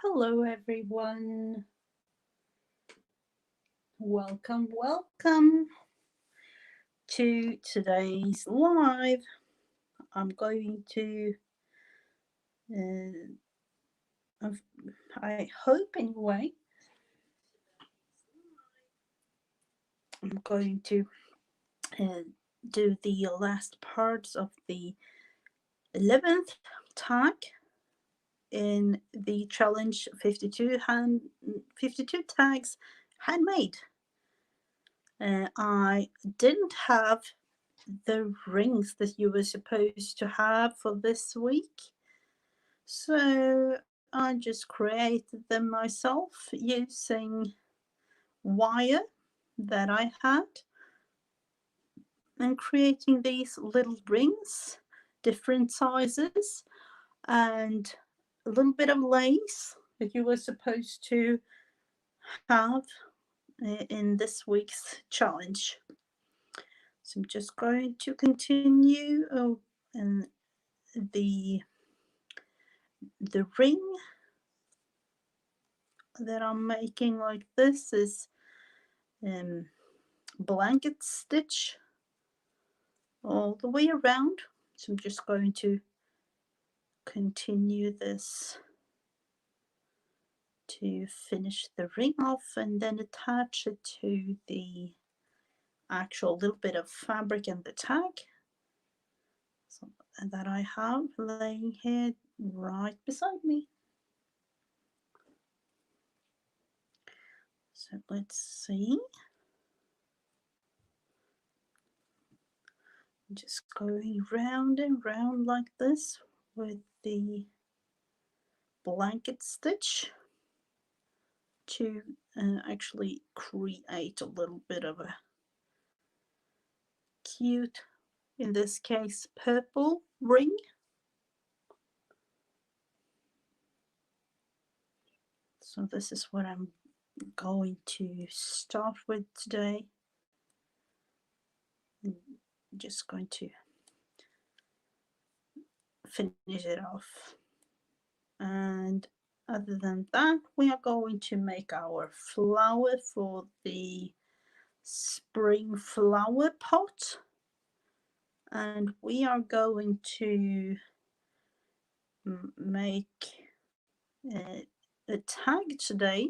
Hello, everyone. Welcome to today's live. I'm going to, uh, I hope anyway, I'm going to uh, do the last parts of the 11th tag in the challenge 52 tags handmade. I didn't have the rings that you were supposed to have for this week. So I just created them myself using wire that I had and creating these little rings, different sizes, and a little bit of lace that you were supposed to have in this week's challenge. So I'm just going to continue. And the ring that I'm making like this is blanket stitch all the way around. So I'm just going to continue this to finish the ring off and then attach it to the actual little bit of fabric and the tag that I have laying here right beside me. So let's see. Just going round and round like this with the blanket stitch to actually create a little bit of a cute, in this case, purple ring. So this is what I'm going to start with today. I'm just going to finish it off. And other than that, we are going to make our flower for the spring flower pot. And we are going to make a tag today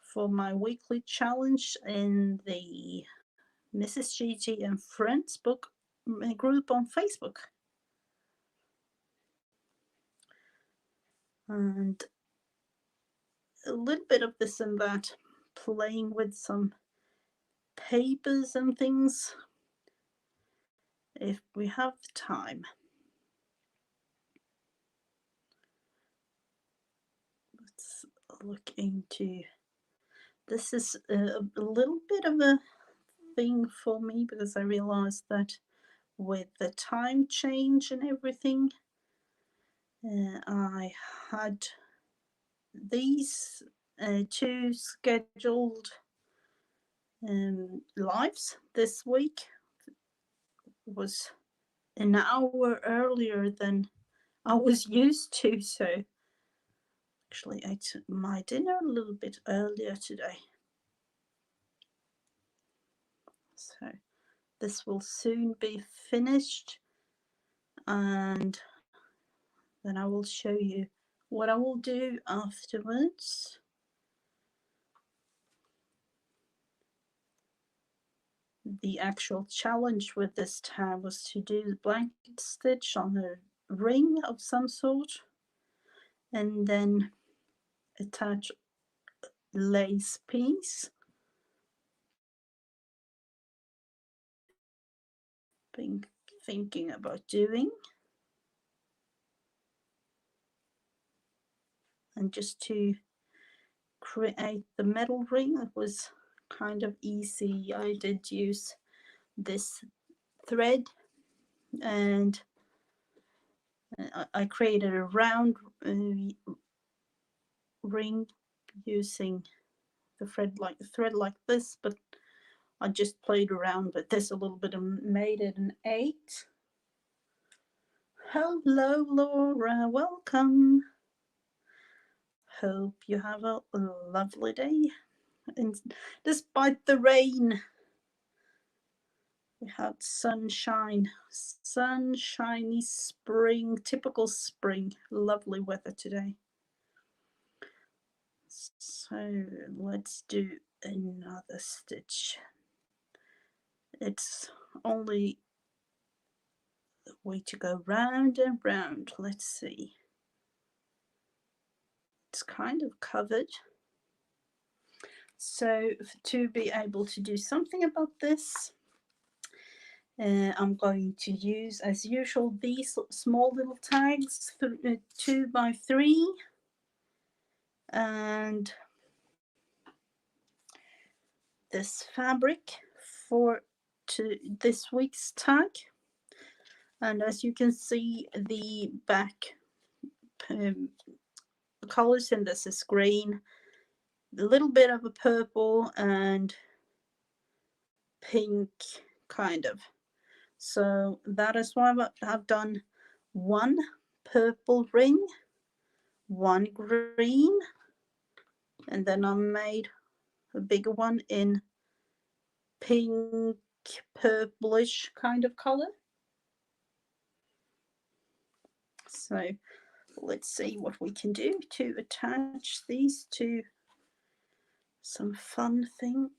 for my weekly challenge in the Mrs. GT and Friends book group on Facebook. And a little bit of this and that, playing with some papers and things if we have time. Let's look into this. Is a little bit of a thing for me because I realized that with the time change and everything, I had these two scheduled lives this week. Was an hour earlier than I was used to, so actually I ate my dinner a little bit earlier today. So this will soon be finished, and then I will show you what I will do afterwards. The actual challenge with this tab was to do the blanket stitch on a ring of some sort and then attach lace piece. Been thinking about doing, and just to create the metal ring, it was kind of easy. I did use this thread and I created a round ring using the thread like this, but I just played around with this a little bit and made it an 8. Hello, Laura, welcome. hope you have a lovely day. And despite the rain, we had sunshine, sunshiny spring, typical spring, lovely weather today. So let's do another stitch. It's only the way to go round and round. Let's see. It's kind of covered. So to be able to do something about this, I'm going to use, as usual, these small little tags, 2 by 3, and this fabric for this week's tag. And as you can see, the back colors in this is green, a little bit of a purple, and pink, kind of. So that is why I've done one purple ring, one green, and then I made a bigger one in pink, purplish kind of color. So let's see what we can do to attach these to some fun thing.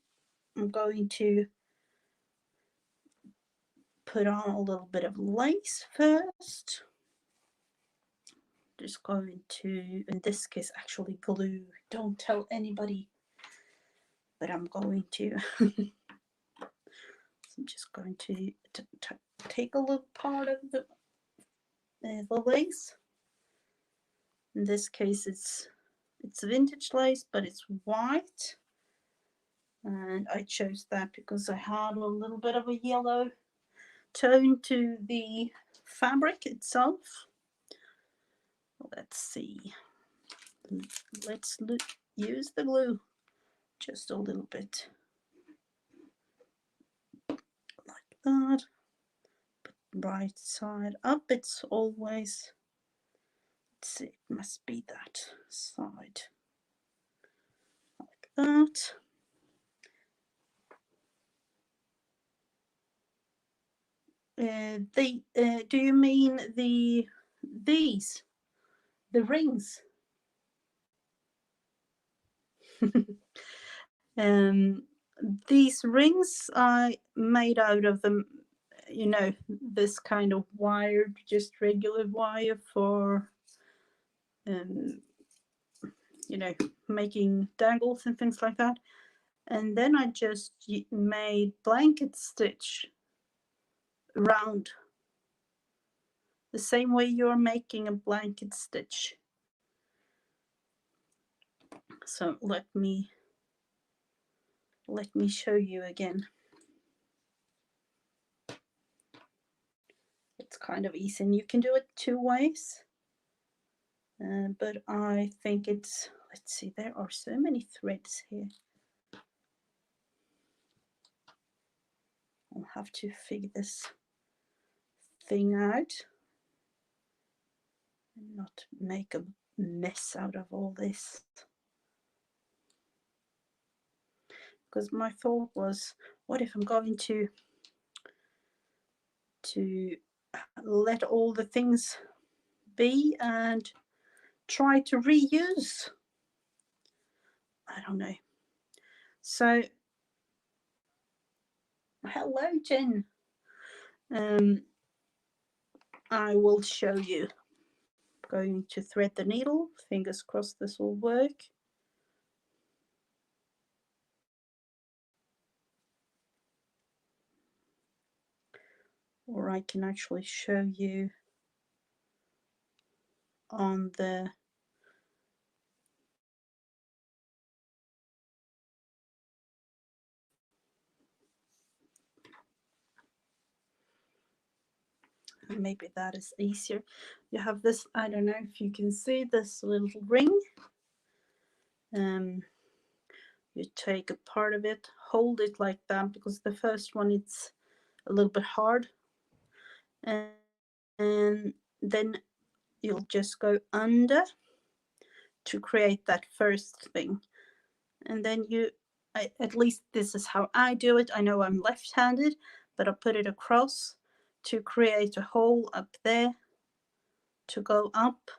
I'm going to put on a little bit of lace first. Just going to, in this case, actually glue. Don't tell anybody, but I'm going to. So I'm just going to take a little part of the lace. In this case, it's vintage lace, but it's white, and I chose that because I had a little bit of a yellow tone to the fabric itself. Let's see. Let's use the glue just a little bit, like that. Right side up. It's always, let's see, it must be that side, like that. Do you mean these, the rings? These rings I made out of them, you know, this kind of wire, just regular wire for you know, making dangles and things like that. And then I just made blanket stitch around, the same way you're making a blanket stitch. So let me show you again. It's kind of easy, and you can do it 2 ways. But I think it's, let's see, there are so many threads here. I'll have to figure this thing out and not make a mess out of all this. Because my thought was, what if I'm going to let all the things be and try to reuse? I don't know. So hello, Jen. I will show you. Going to thread the needle. Fingers crossed this will work. Or I can actually show you on the maybe that is easier. You have this, I don't know if you can see this little ring. You take a part of it, hold it like that, because the first one it's a little bit hard, and then you'll just go under to create that first thing. And then at least this is how I do it. I know I'm left-handed, but I'll put it across to create a hole up there to go up.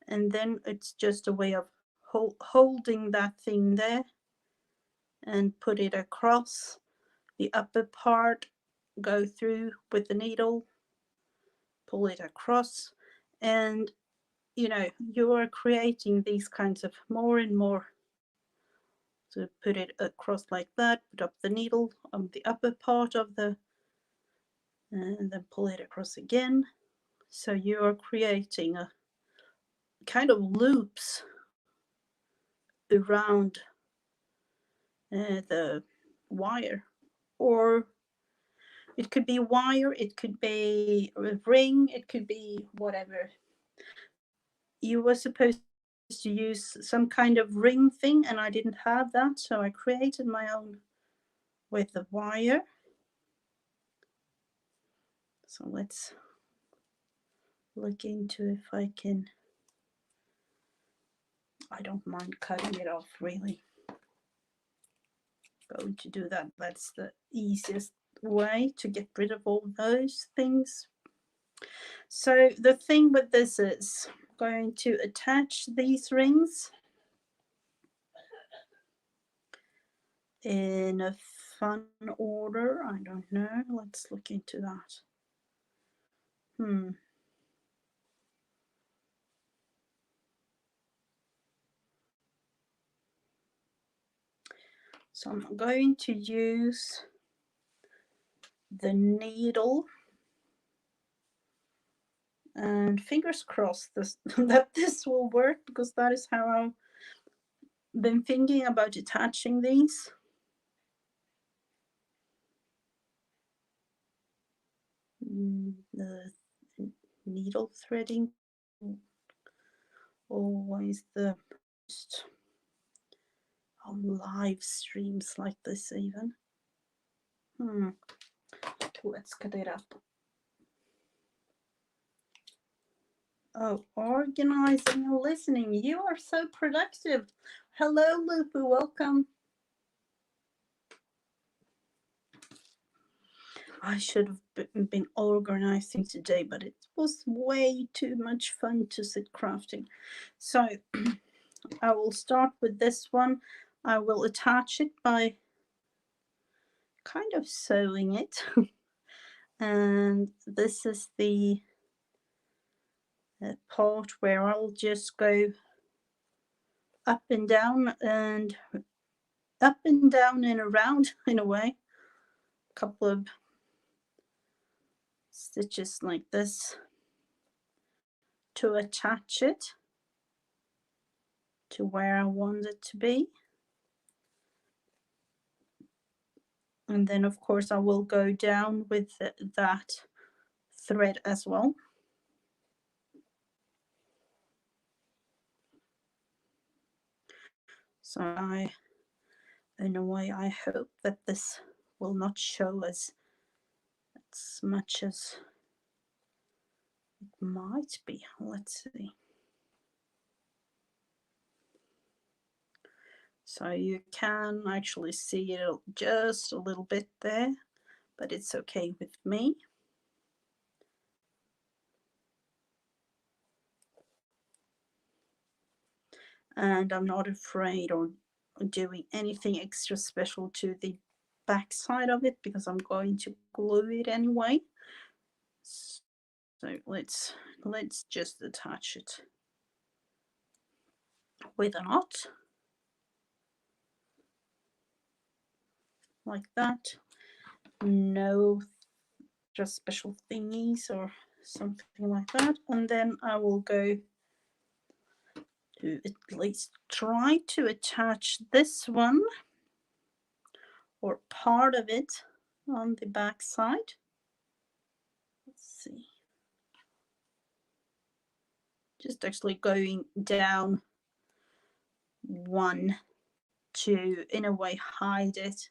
And then it's just a way of holding that thing there and put it across the upper part, go through with the needle, pull it across, and you are creating these kinds of more and more. So put it across like that, put up the needle on the upper part of the, and then pull it across again. So you are creating a kind of loops around the wire, or it could be wire, it could be a ring, it could be whatever. You were supposed to use some kind of ring thing, and I didn't have that, so I created my own with the wire. So let's look into if I can. I don't mind cutting it off, really. Going to do that. That's the easiest way to get rid of all those things. So the thing with this is going to attach these rings in a fun order. I don't know. Let's look into that. So I'm going to use the needle, and fingers crossed that this will work, because that is how I've been thinking about attaching these. The needle threading, always the most on live streams like this even. Let's cut it up. Oh, organizing and listening. You are so productive. Hello, Lupu. Welcome. I should have been organizing today, but it was way too much fun to sit crafting. So I will start with this one. I will attach it by kind of sewing it. And this is the part where I'll just go up and down and around in a way. A couple of stitches like this to attach it to where I want it to be. And then of course I will go down with that thread as well. So in a way I hope that this will not show as much as it might be. Let's see. So you can actually see it just a little bit there, but it's okay with me. And I'm not afraid or doing anything extra special to the back side of it, because I'm going to glue it anyway. So let's just attach it with a knot like that. No just special thingies or something like that. And then I will go to at least try to attach this one or part of it on the back side. Let's see. Just actually going down one to, in a way, hide it.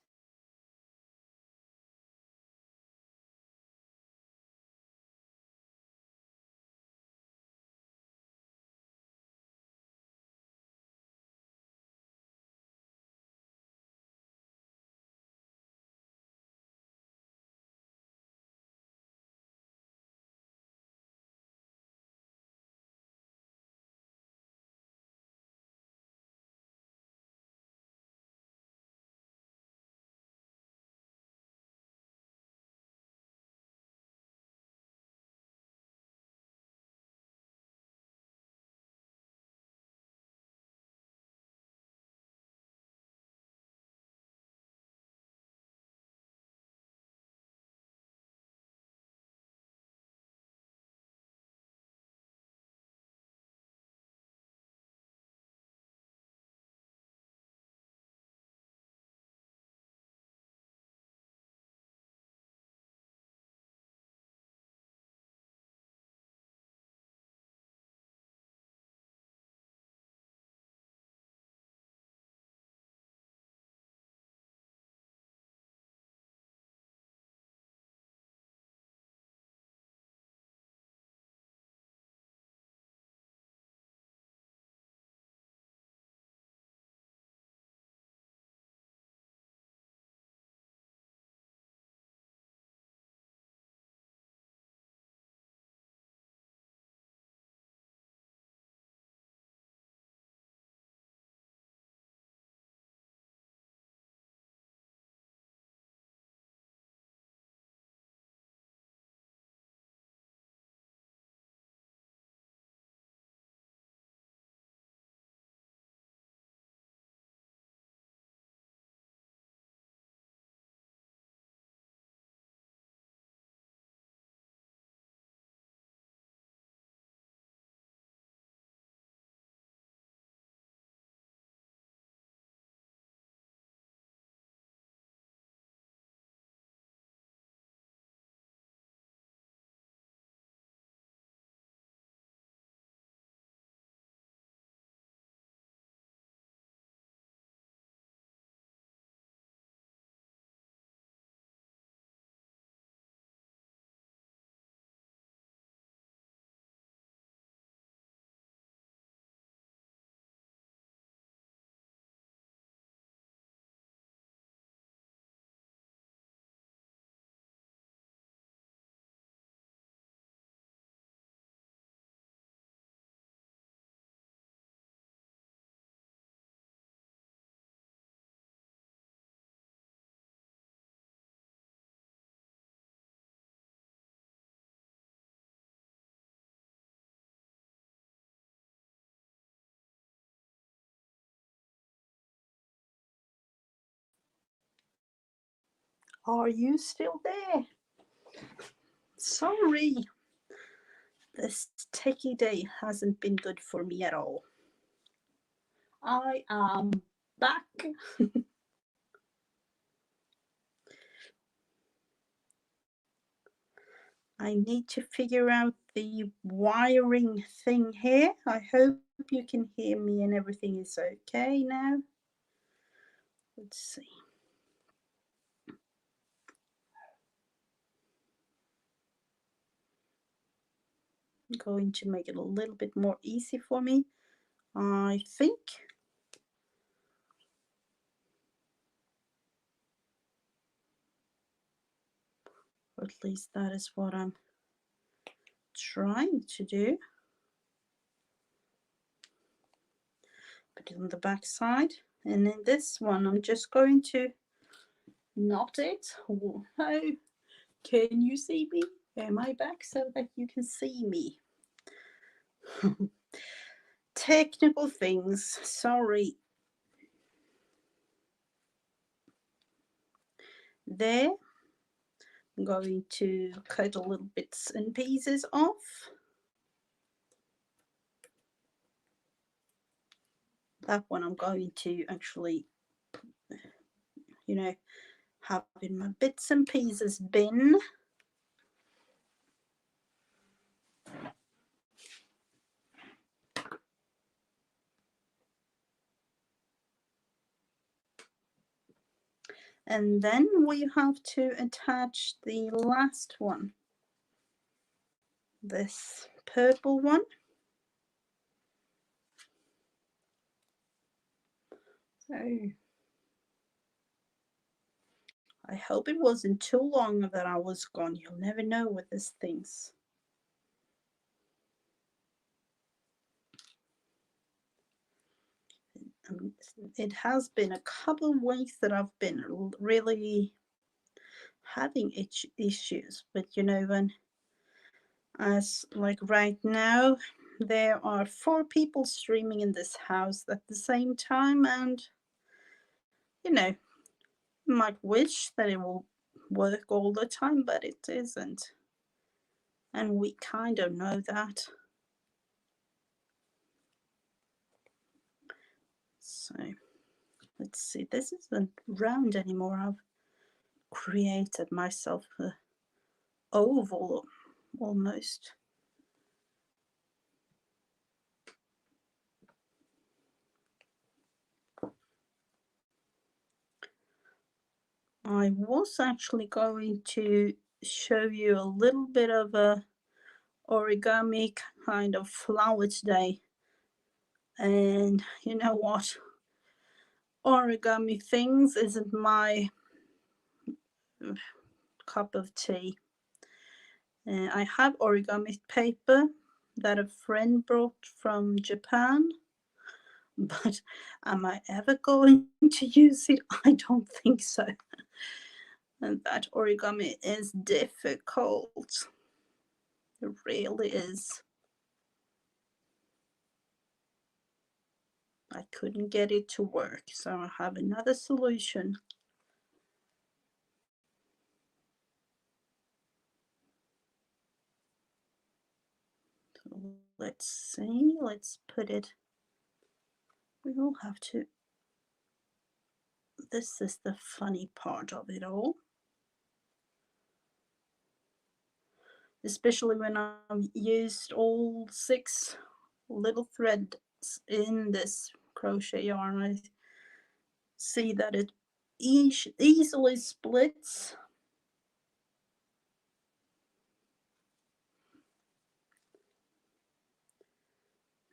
Are you still there? Sorry, this techie day hasn't been good for me at all. I am back. I need to figure out the wiring thing here. I hope you can hear me and everything is okay now. Let's see. I'm going to make it a little bit more easy for me, I think. Or at least that is what I'm trying to do. Put it on the back side, and in this one I'm just going to knot it. Oh, can you see me? Am I back so that you can see me? Technical things, sorry. There, I'm going to cut a little bits and pieces off. That one I'm going to actually, have in my bits and pieces bin. And then we have to attach the last one, this purple one. So I hope it wasn't too long that I was gone. You'll never know with these things. It has been a couple of weeks that I've been really having issues, but when as like right now there are 4 people streaming in this house at the same time, and might wish that it will work all the time, but it isn't, and we kind of know that. So let's see, this isn't round anymore. I've created myself a oval almost. I was actually going to show you a little bit of a origami kind of flower today, and you know what, origami things isn't my cup of tea. I have origami paper that a friend brought from Japan, but am I ever going to use it? I don't think so. And that origami is difficult. It really is. I couldn't get it to work, so I have another solution. So let's see, let's put it, we will have to, this is the funny part of it all. Especially when I've used all 6 little threads in this crochet yarn, I see that it easily splits.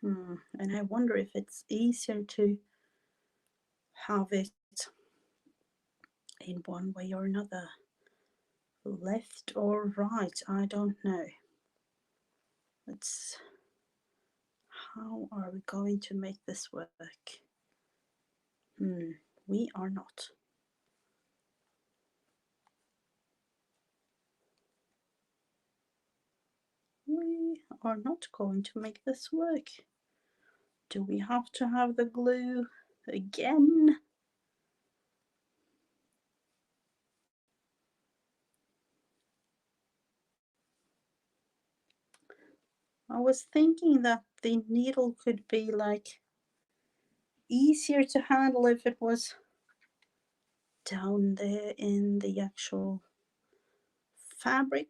And I wonder if it's easier to have it in one way or another, left or right, I don't know. How are we going to make this work? We are not. We are not going to make this work. Do we have to have the glue again? I was thinking that the needle could be like easier to handle if it was down there in the actual fabric.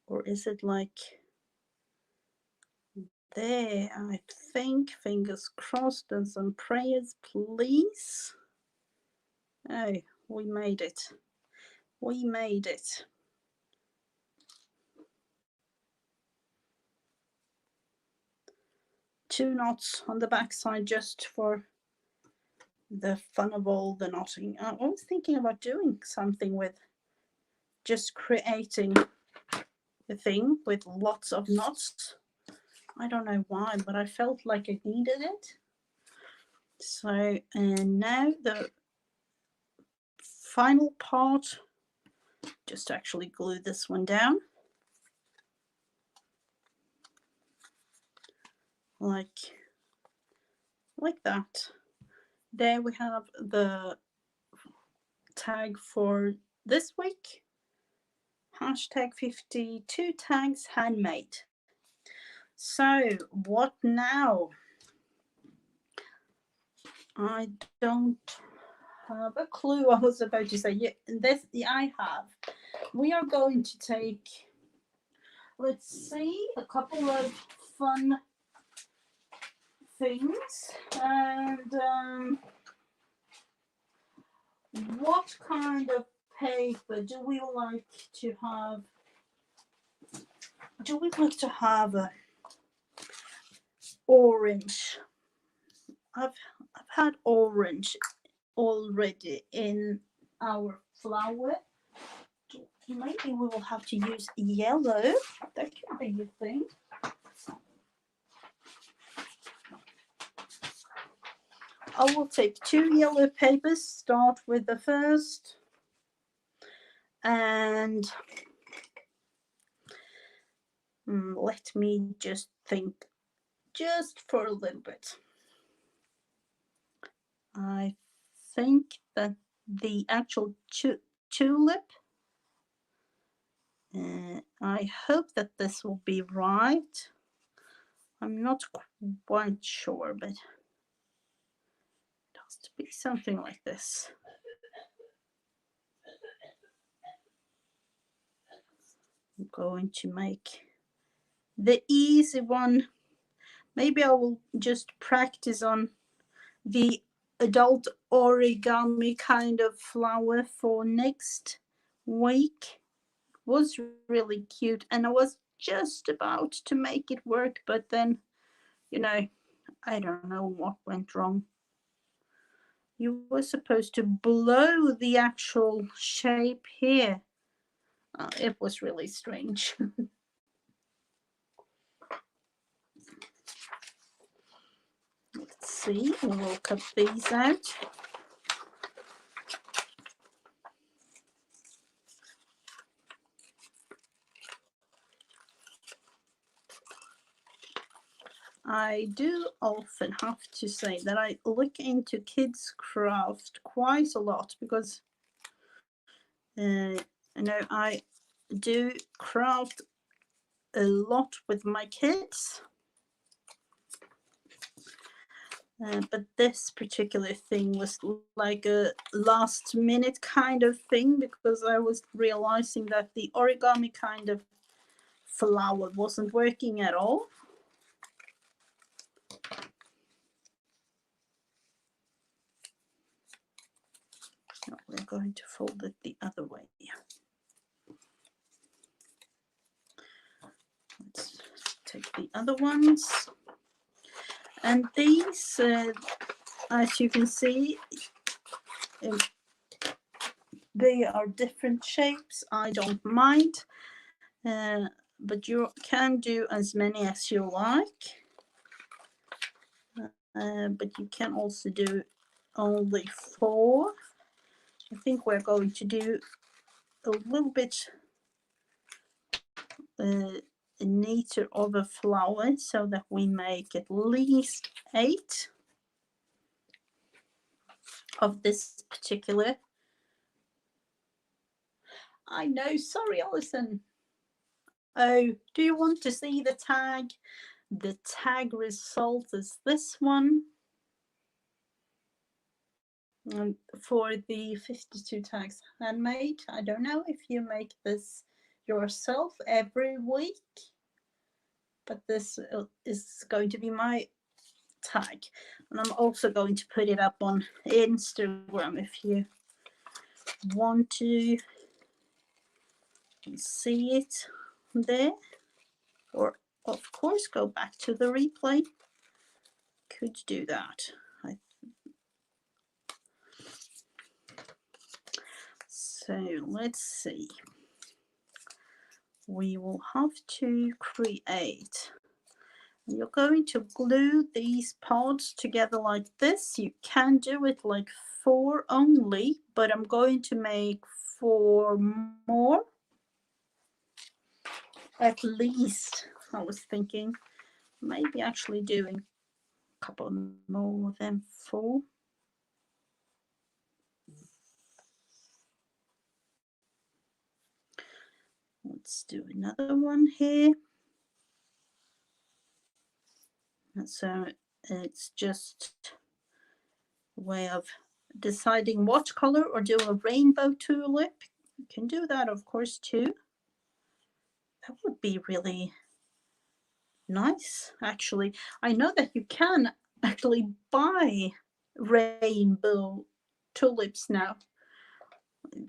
Or is it like there? I think, fingers crossed and some prayers, please. Oh, we made it. We made it. Two knots on the back side just for the fun of all the knotting. I was thinking about doing something with just creating a thing with lots of knots. I don't know why, but I felt like I needed it. So, and now the final part, just actually glue this one down. Like that. There we have the tag for this week. Hashtag 52 tags handmade. So what now? I don't have a clue. I was about to say, yeah, this I have. We are going to take, let's see, a couple of fun things. And what kind of paper do we like to have? Do we like to have a orange? I've had orange already in our flower. Maybe we will have to use yellow. That could be a thing. I will take 2 yellow papers, start with the first, and let me just think just for a little bit. I think that the actual tulip, I hope that this will be right. I'm not quite sure, but it has to be something like this. I'm going to make the easy one. Maybe I will just practice on the adult origami kind of flower for next week. It was really cute, and I was just about to make it work, but then, you know, I don't know what went wrong. You were supposed to blow the actual shape here. It was really strange. Let's see, we'll cut these out. I do often have to say that I look into kids' craft quite a lot because I do craft a lot with my kids. But this particular thing was like a last minute kind of thing because I was realizing that the origami kind of flower wasn't working at all. No, we're going to fold it the other way. Let's take the other ones. And these, as you can see, they are different shapes. I don't mind, but you can do as many as you like. But you can also do only 4. I think we're going to do a little bit neater of a flower so that we make at least 8 of this particular. I know, sorry, Alison. Oh, do you want to see the tag? The tag result is this one. And for the 52 tags handmade, I don't know if you make this yourself every week, but this is going to be my tag. And I'm also going to put it up on Instagram if you want to see it there, or of course go back to the replay. Could do that. So let's see. We will have to create. You're going to glue these parts together like this. You can do it like 4 only, but I'm going to make 4 more. At least, I was thinking, maybe actually doing a couple more than 4. Let's do another one here. So it's just a way of deciding what color, or do a rainbow tulip. You can do that, of course, too. That would be really nice, actually. I know that you can actually buy rainbow tulips now.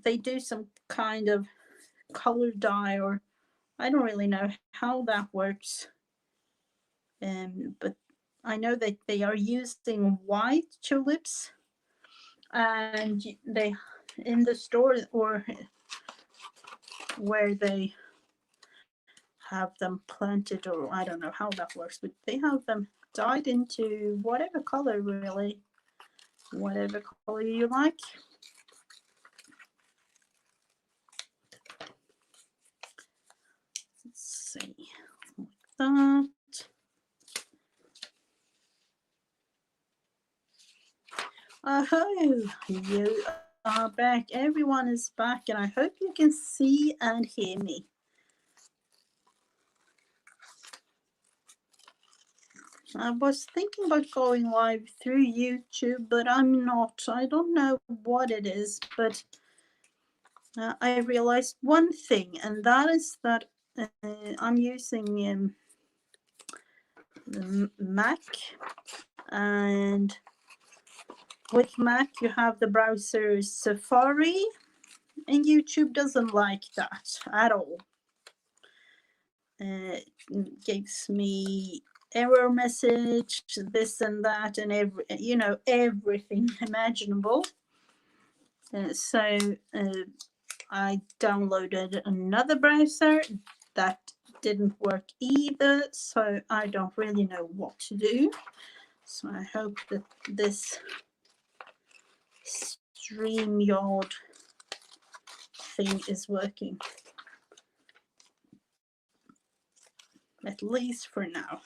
They do some kind of color dye, or I don't really know how that works. But I know that they are using white tulips, and they in the store or where they have them planted, or I don't know how that works, but they have them dyed into whatever color, really, whatever color you like. Let's see, like that. Oh, you are back. Everyone is back, and I hope you can see and hear me. I was thinking about going live through YouTube, but I'm not. I don't know what it is, but I realized one thing, and that is that I'm using the Mac, and with Mac you have the browser Safari, and YouTube doesn't like that at all. It gives me error message, this and that, and everything imaginable. So I downloaded another browser that didn't work either, so I don't really know what to do. So I hope that this StreamYard thing is working, at least for now.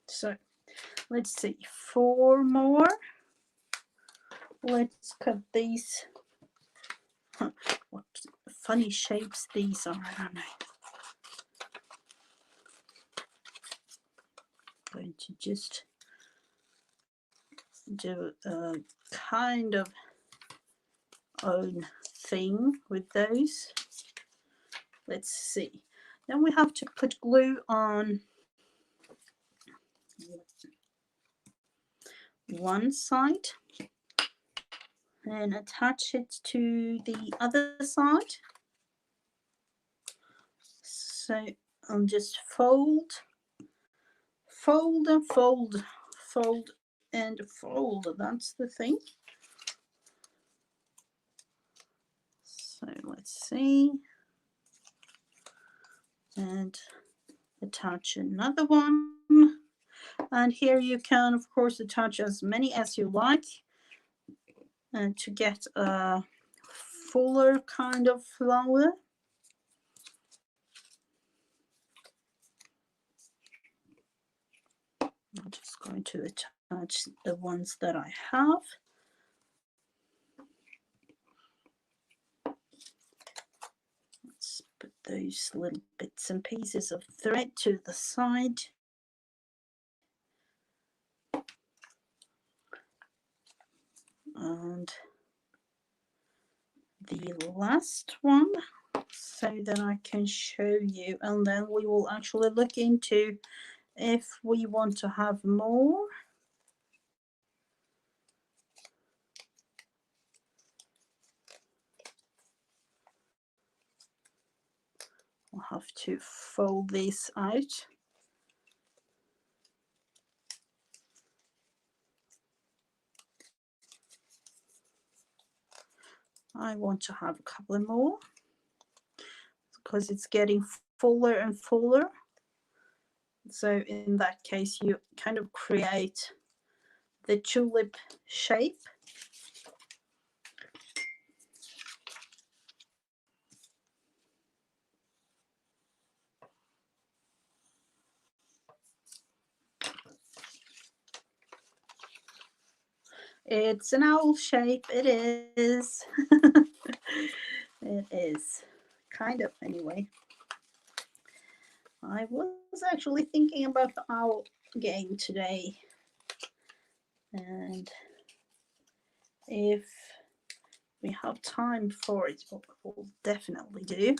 So let's see, 4 more. Let's cut these. What funny shapes these are, I don't know. I'm going to just do a kind of own thing with those. Let's see. Then we have to put glue on one side and attach it to the other side. So I'll just fold, fold and fold, fold and fold. That's the thing. So let's see. And attach another one. And here you can, of course, attach as many as you like, and to get a fuller kind of flower. I'm just going to attach the ones that I have. those little bits and pieces of thread to the side. And the last one, so that I can show you, and then we will actually look into if we want to have more. I'll have to fold this out. I want to have a couple more because it's getting fuller and fuller. So in that case, you kind of create the tulip shape. It's an owl shape, it is. It is, kind of, anyway. I was actually thinking about the owl game today, and if we have time for it, we'll definitely do.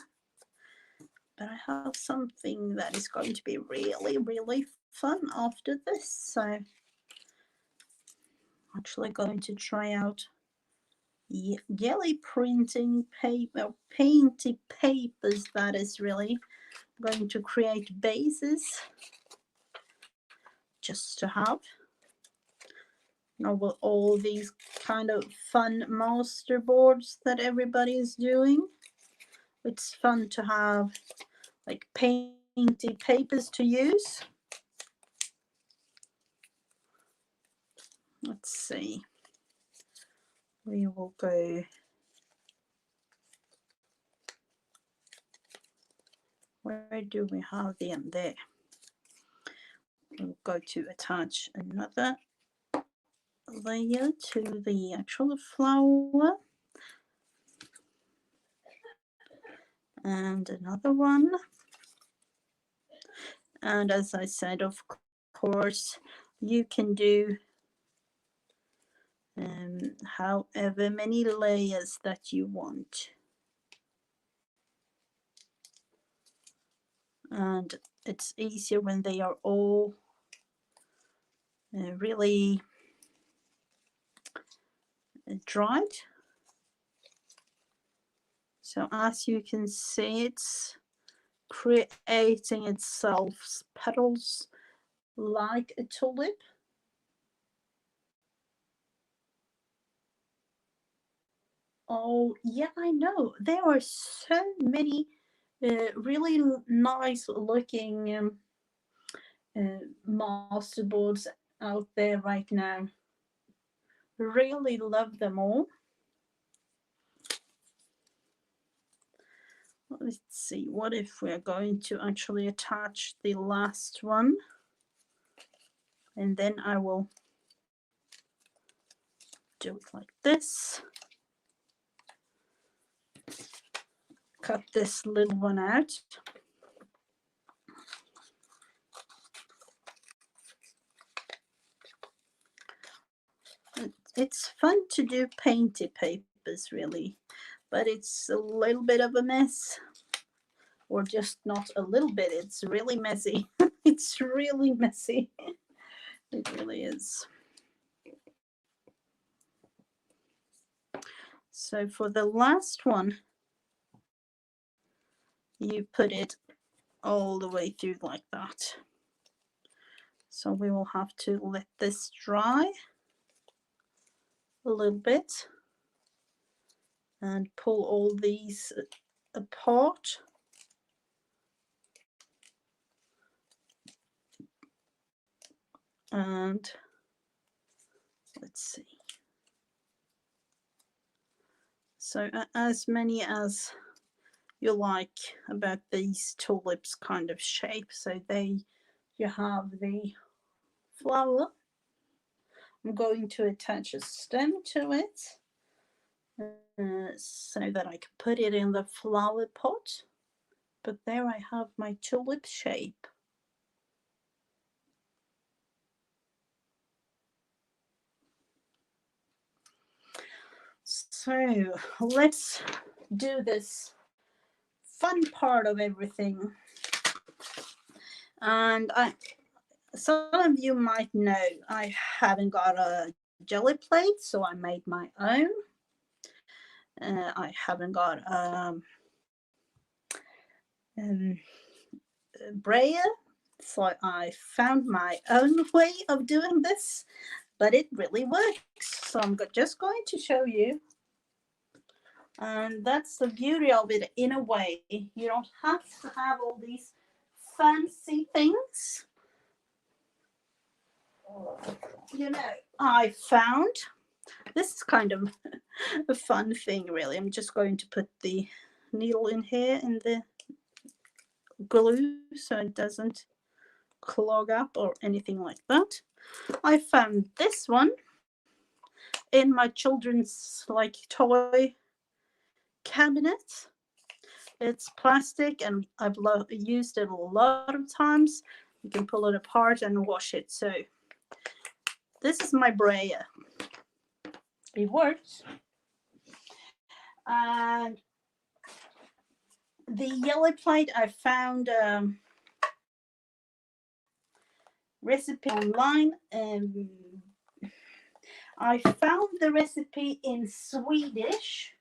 But I have something that is going to be really, really fun after this, so I'm actually going to try out jelly printing paper, painted papers, that is really. I'm going to create bases just to have, you know, with all these kind of fun master boards that everybody is doing. It's fun to have like painted papers to use. Let's see. We will go, where do we have the end there? We'll go to attach another layer to the actual flower, and another one. And as I said, of course, you can do however many layers that you want. And it's easier when they are all really dried. So as you can see, it's creating itself petals like a tulip. Oh yeah, I know. There are so many really nice looking masterboards out there right now. Really love them all. Let's see, what if we're going to actually attach the last one, and then I will do it like this. Cut this little one out. It's fun to do painted papers, really, but it's a little bit of a mess, or just not a little bit, it's really messy. It's really messy. It really is. So for the last one, you put it all the way through like that. So we will have to let this dry a little bit and pull all these apart. And let's see. So as many as you like about these tulips kind of shape. So you have the flower. I'm going to attach a stem to it so that I can put it in the flower pot. But there I have my tulip shape. So let's do this fun part of everything. And some of you might know I haven't got a jelly plate, so I made my own. I haven't got brayer, so I found my own way of doing this, but it really works. So I'm just going to show you. And that's the beauty of it in a way. You don't have to have all these fancy things. You know, I found this is kind of a fun thing, really. I'm just going to put the needle in here in the glue so it doesn't clog up or anything like that. I found this one in my children's like toy cabinet. It's plastic and I've used it a lot of times. You can pull it apart and wash it. So this is my brayer. It works. And the yellow plate, I found recipe online. I found the recipe in Swedish.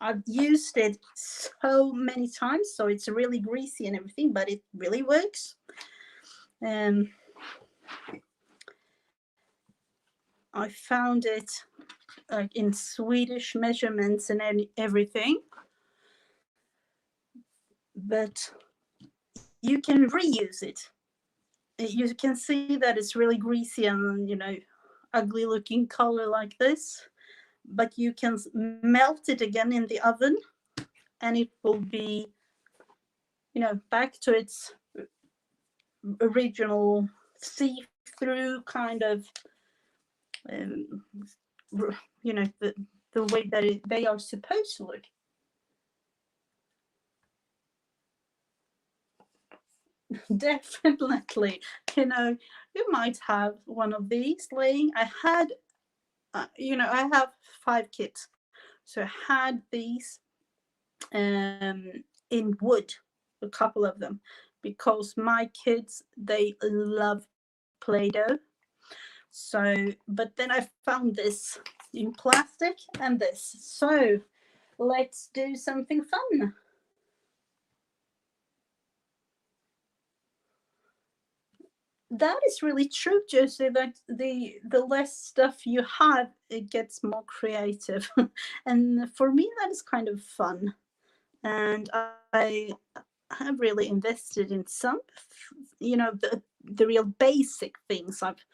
I've used it so many times, so it's really greasy and everything, but it really works. I found it in Swedish measurements and everything, but you can reuse it. You can see that it's really greasy and, you know, ugly looking color like this, but you can melt it again in the oven and it will be, you know, back to its original see-through kind of, you know, the way that they are supposed to look. Definitely, you know, you might have one of these laying. I had, you know, I have 5 kids, so I had these in wood, a couple of them, because my kids, they love Play-Doh. So, but then I found this in plastic and this. So let's do something fun. That is really true, Josie, that the less stuff you have, it gets more creative. And for me, that is kind of fun. And I have really invested in some, you know, the real basic things I've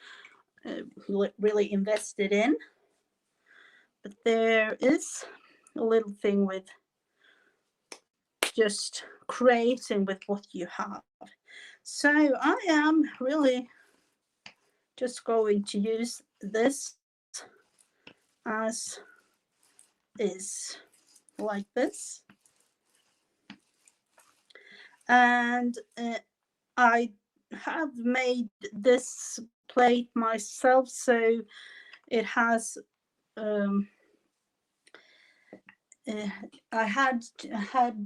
really invested in. But there is a little thing with just creating with what you have. So I am really just going to use this as is, like this. And I have made this plate myself, so it has I had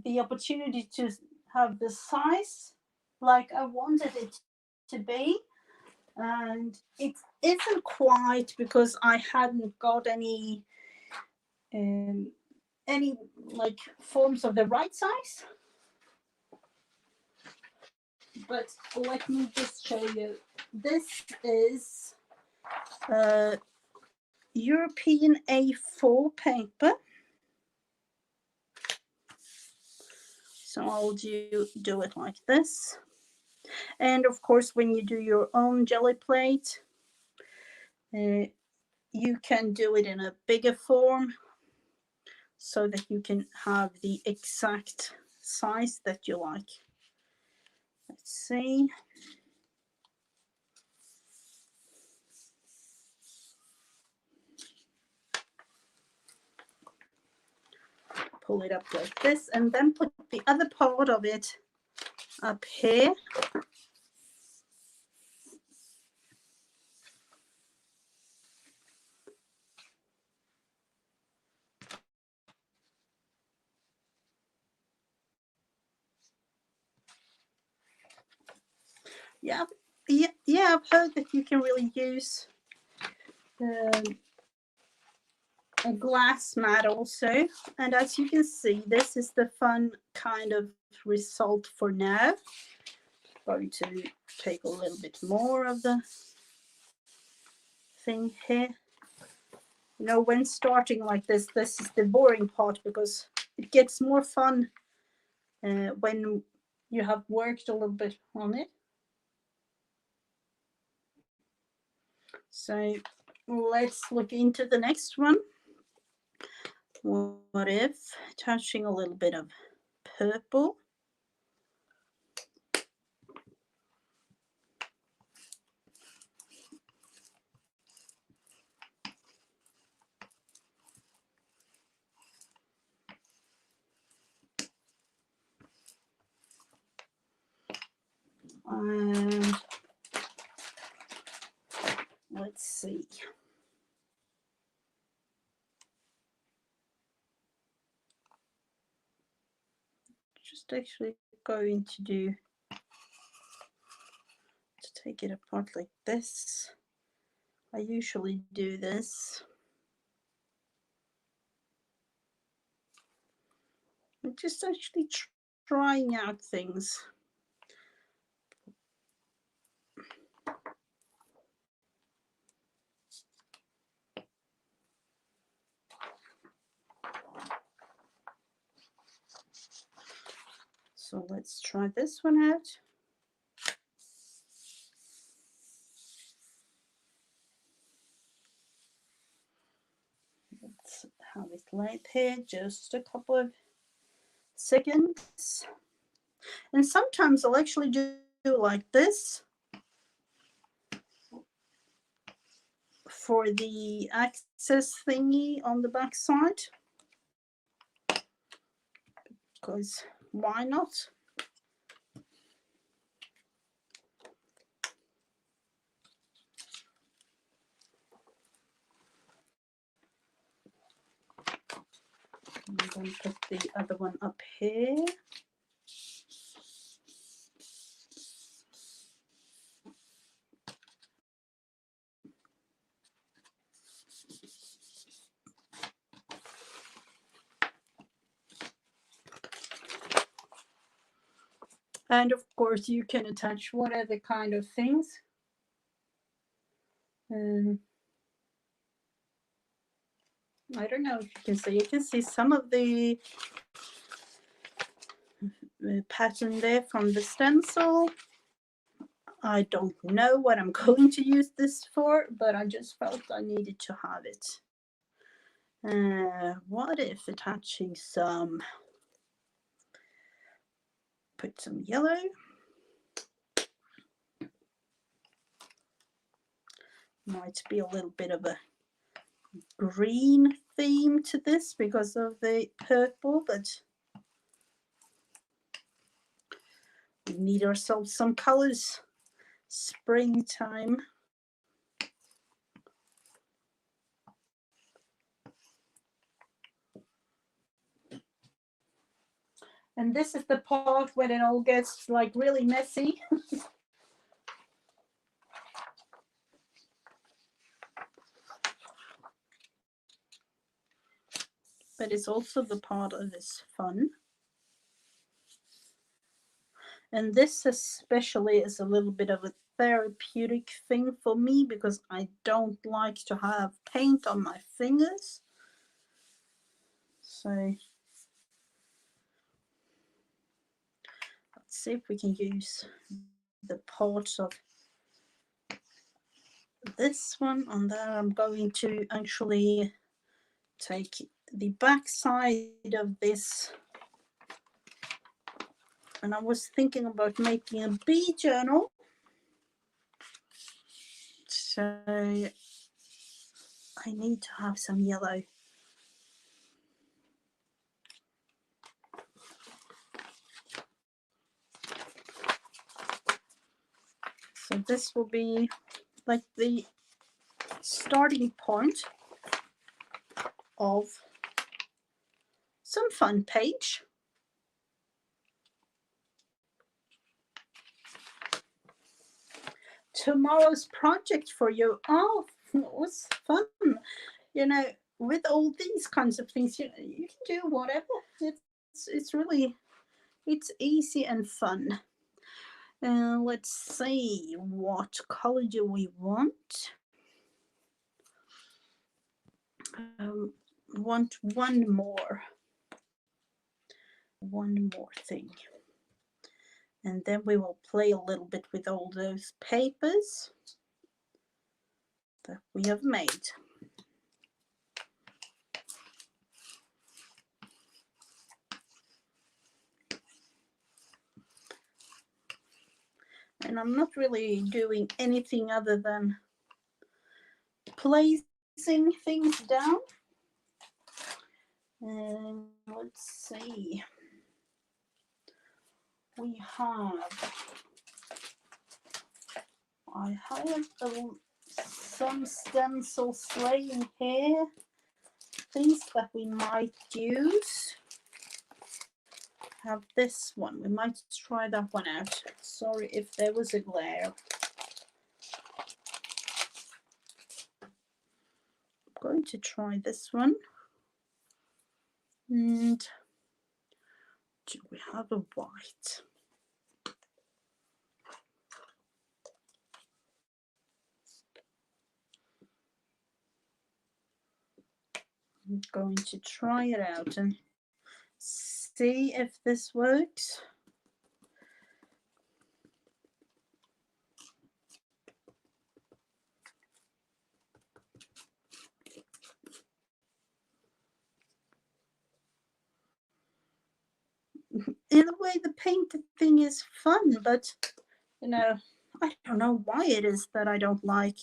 the opportunity to have the size like I wanted it to be, and it isn't quite because I hadn't got any like forms of the right size. But let me just show you. This is European A4 paper. So I'll do it like this. And of course, when you do your own jelly plate, you can do it in a bigger form so that you can have the exact size that you like. Let's see. pull it up like this and then put the other part of it up here. Yeah, I've heard that you can really use a glass mat also. And as you can see, this is the fun kind of result for now. I'm going to take a little bit more of the thing here. You know, when starting like this is the boring part, because it gets more fun when you have worked a little bit on it. So let's look into the next one. What if touching a little bit of purple? And let's see. Just actually going to take it apart like this. I usually do this. I'm just actually trying out things. So let's try this one out. Let's have it laid here just a couple of seconds. And sometimes I'll actually do like this for the access thingy on the back side, because why not? And then put the other one up here. And of course you can attach whatever kind of things. I don't know if you can see. You can see some of the pattern there from the stencil. I don't know what I'm going to use this for, but I just felt I needed to have it. What if attaching some, put some yellow. Might be a little bit of a green theme to this because of the purple, but we need ourselves some colors. Springtime. And this is the part when it all gets like really messy. But it's also the part that is fun. And this especially is a little bit of a therapeutic thing for me because I don't like to have paint on my fingers. So let's see if we can use the parts of this one on there. I'm going to actually take the back side of this, and I was thinking about making a bee journal. So I need to have some yellow. So this will be like the starting point of some fun page. Tomorrow's project for you. Oh, it was fun. You know, with all these kinds of things, you can do whatever. It's really, it's easy and fun. Let's see, what color do we want? Want one more thing, and then we will play a little bit with all those papers that we have made. And I'm not really doing anything other than placing things down. And let's see, I have some stencils laying here, things that we might use. Have this one, we might try that one out. Sorry if there was a glare. I'm going to try this one. And do we have a white? I'm going to try it out and see if this works. In a way, the painted thing is fun, but you know, I don't know why it is that I don't like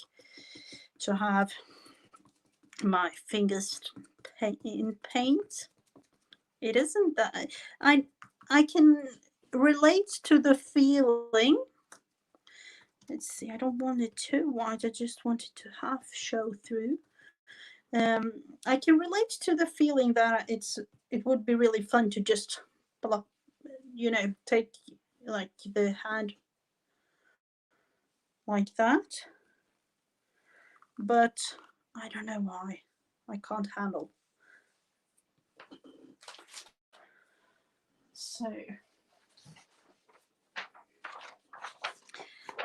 to have my fingers in paint. It isn't that I can relate to the feeling. Let's see, I don't want it too white, I just want it to half show through. I can relate to the feeling that it would be really fun to just, you know, take like the hand like that, but I don't know why I can't handle. So,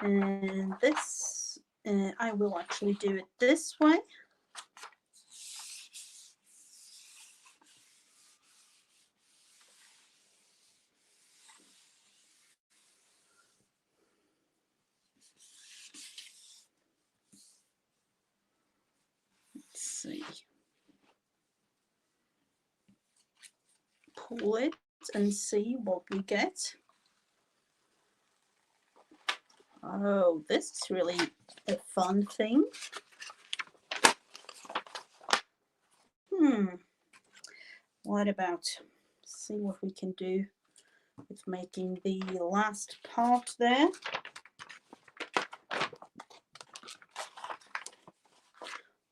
and this, I will actually do it this way. Let's see. Pull it and see what we get. Oh, this is really a fun thing. What about, see what we can do with making the last part there.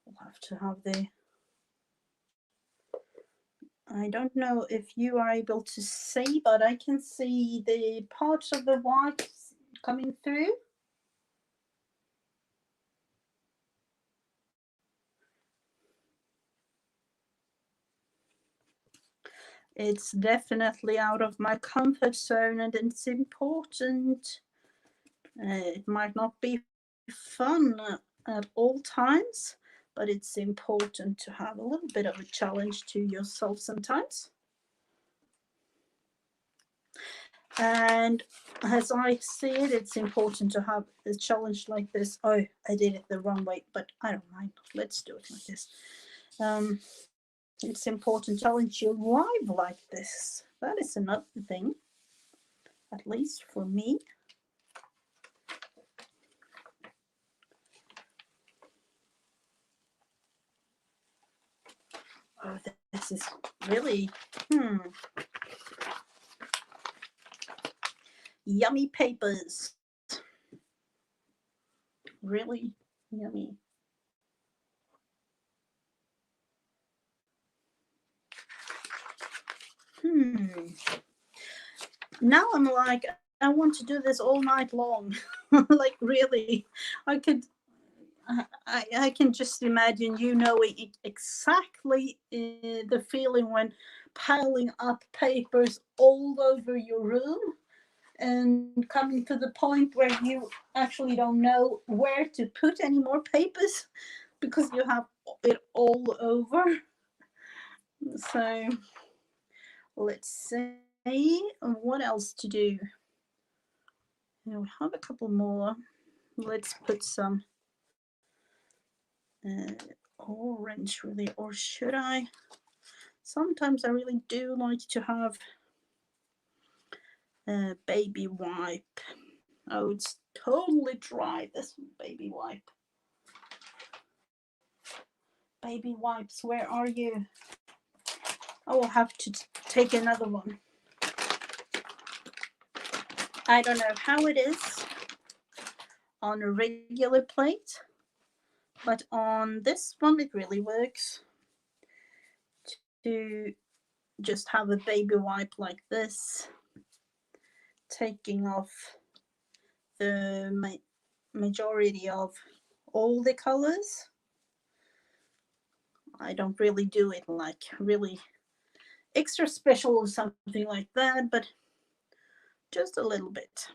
We'll have to have the, I don't know if you are able to see, but I can see the parts of the white coming through. It's definitely out of my comfort zone, and it's important. It might not be fun at all times, but it's important to have a little bit of a challenge to yourself sometimes. And as I see it, it's important to have a challenge like this. Oh, I did it the wrong way, but I don't mind. Let's do it like this. It's important to challenge your life like this. That is another thing, at least for me. Oh, this is really, yummy papers. really yummy. Now I'm like, I want to do this all night long. Like really, I could. I can just imagine you knowing exactly the feeling when piling up papers all over your room and coming to the point where you actually don't know where to put any more papers because you have it all over. So let's see what else to do. We have a couple more. Let's put some uh, orange really, or should I? Sometimes I really do like to have a baby wipe. Oh, it's totally dry, this baby wipe. Baby wipes, where are you? I will have to take another one. I don't know how it is on a regular plate, but on this one it really works to just have a baby wipe like this, taking off the majority of all the colors. I don't really do it like really extra special or something like that, but just a little bit.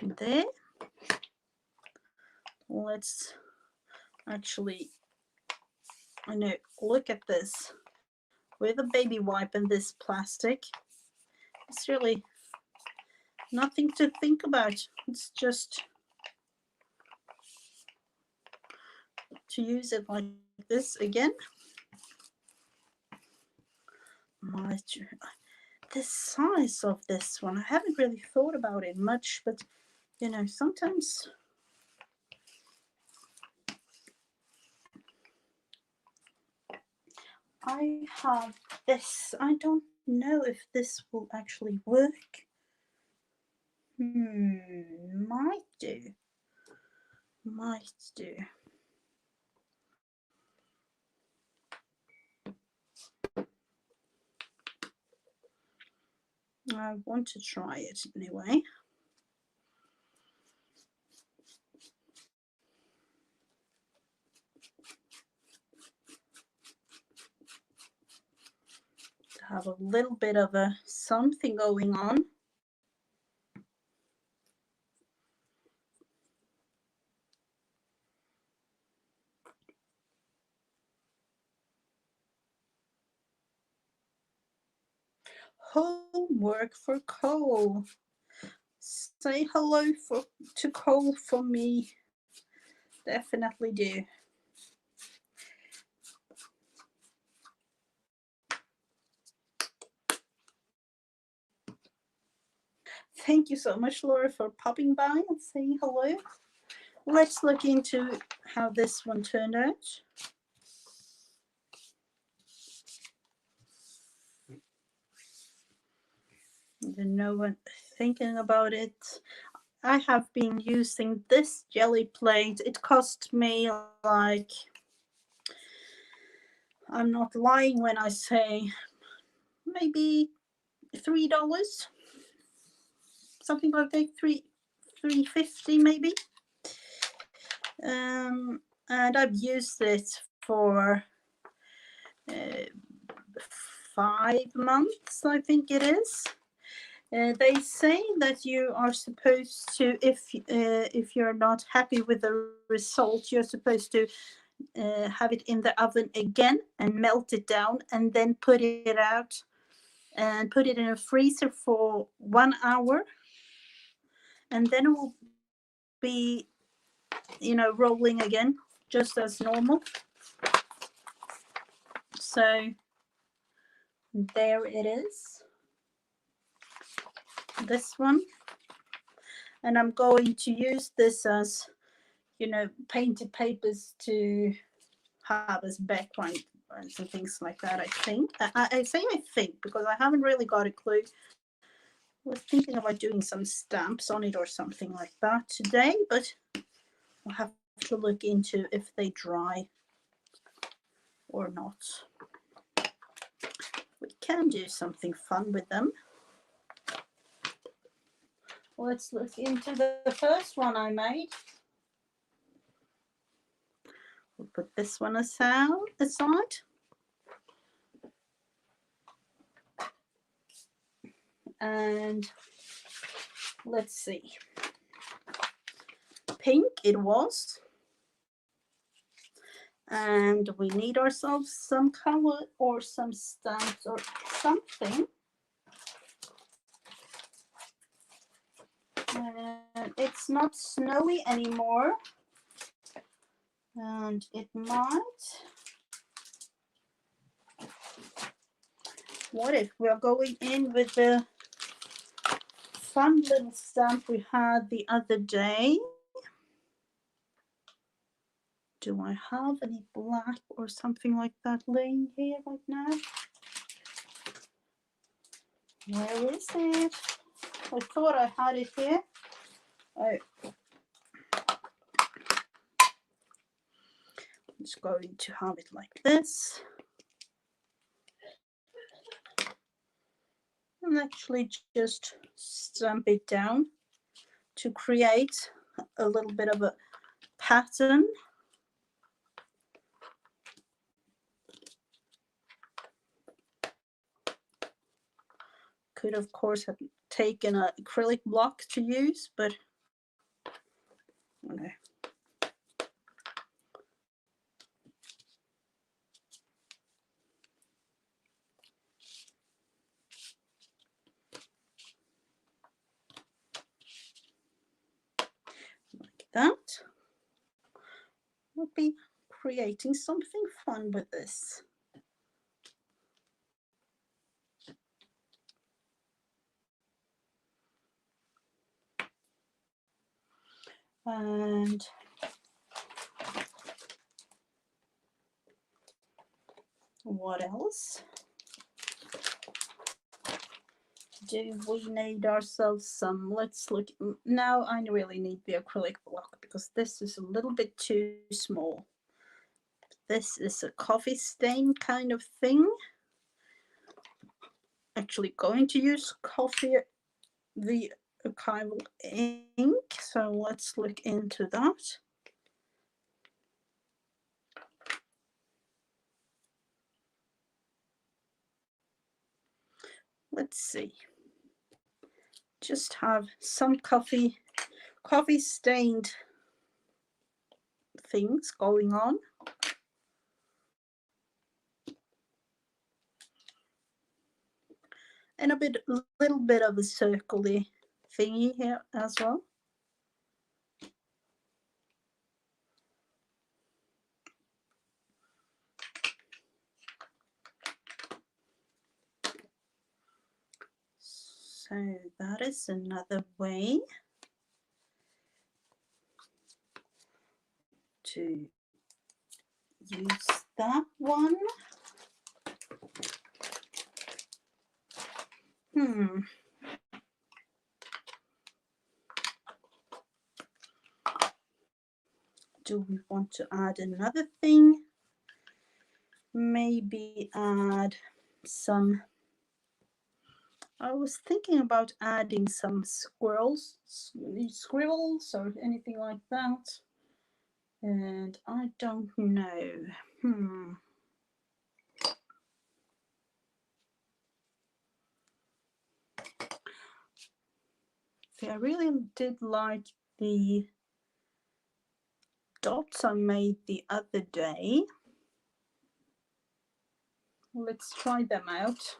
There. Let's actually, I know, look at this. With a baby wipe and this plastic, it's really nothing to think about. It's just to use it like this again. The size of this one, I haven't really thought about it much, but you know, sometimes I have this. I don't know if this will actually work. Might do. Might do. I want to try it anyway. To have a little bit of a something going on. Homework for Cole. Say hello to Cole for me. Definitely do. Thank you so much, Laura, for popping by and saying hello. Let's look into how this one turned out. No one thinking about it. I have been using this jelly plate. It cost me like, I'm not lying when I say maybe $3, something like that, $3.50 maybe. And I've used it for 5 months, I think it is. They say that you are supposed to, if you're not happy with the result, you're supposed to have it in the oven again and melt it down, and then put it out and put it in a freezer for 1 hour, and then it will be, you know, rolling again just as normal. So there it is, this one. And I'm going to use this as, you know, painted papers to have as background and some things like that. I think I say I think because I haven't really got a clue, was thinking about doing some stamps on it or something like that today, but I'll have to look into if they dry or not. We can do something fun with them. Let's look into the first one I made. We'll put this one aside. And let's see. Pink it was. And we need ourselves some color or some stamps or something. And it's not snowy anymore. And it might. What if we are going in with the fun little stamp we had the other day? Do I have any black or something like that laying here right now? Where is it? I thought I had it here. Oh. I'm just going to have it like this. And actually just stamp it down to create a little bit of a pattern. Could of course have taken an acrylic block to use, but okay. Like that. We'll be creating something fun with this. And what else? Do we need ourselves some? Let's look. Now I really need the acrylic block because this is a little bit too small. This is a coffee stain kind of thing. Actually going to use the archival ink, so let's look into that. Let's see. Just have some coffee stained things going on. And a little bit of a circly thingy here as well. So that is another way to use that one. Do we want to add another thing? Maybe add some. I was thinking about adding some squirrels or anything like that. And I don't know. See, I really did like the dots I made the other day. Let's try them out.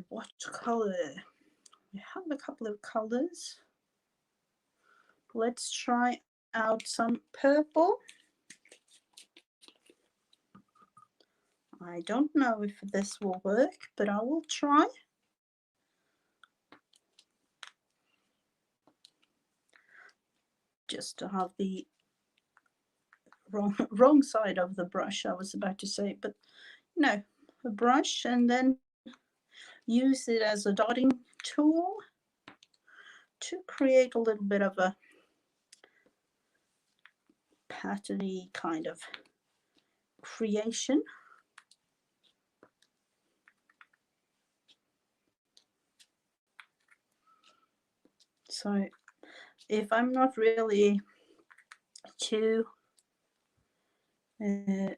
What color? We have a couple of colors. Let's try out some purple. I don't know if this will work, but I will try. Just to have the wrong side of the brush, I was about to say, but no, a brush, and then use it as a dotting tool to create a little bit of a patterny kind of creation. So if I'm not really too I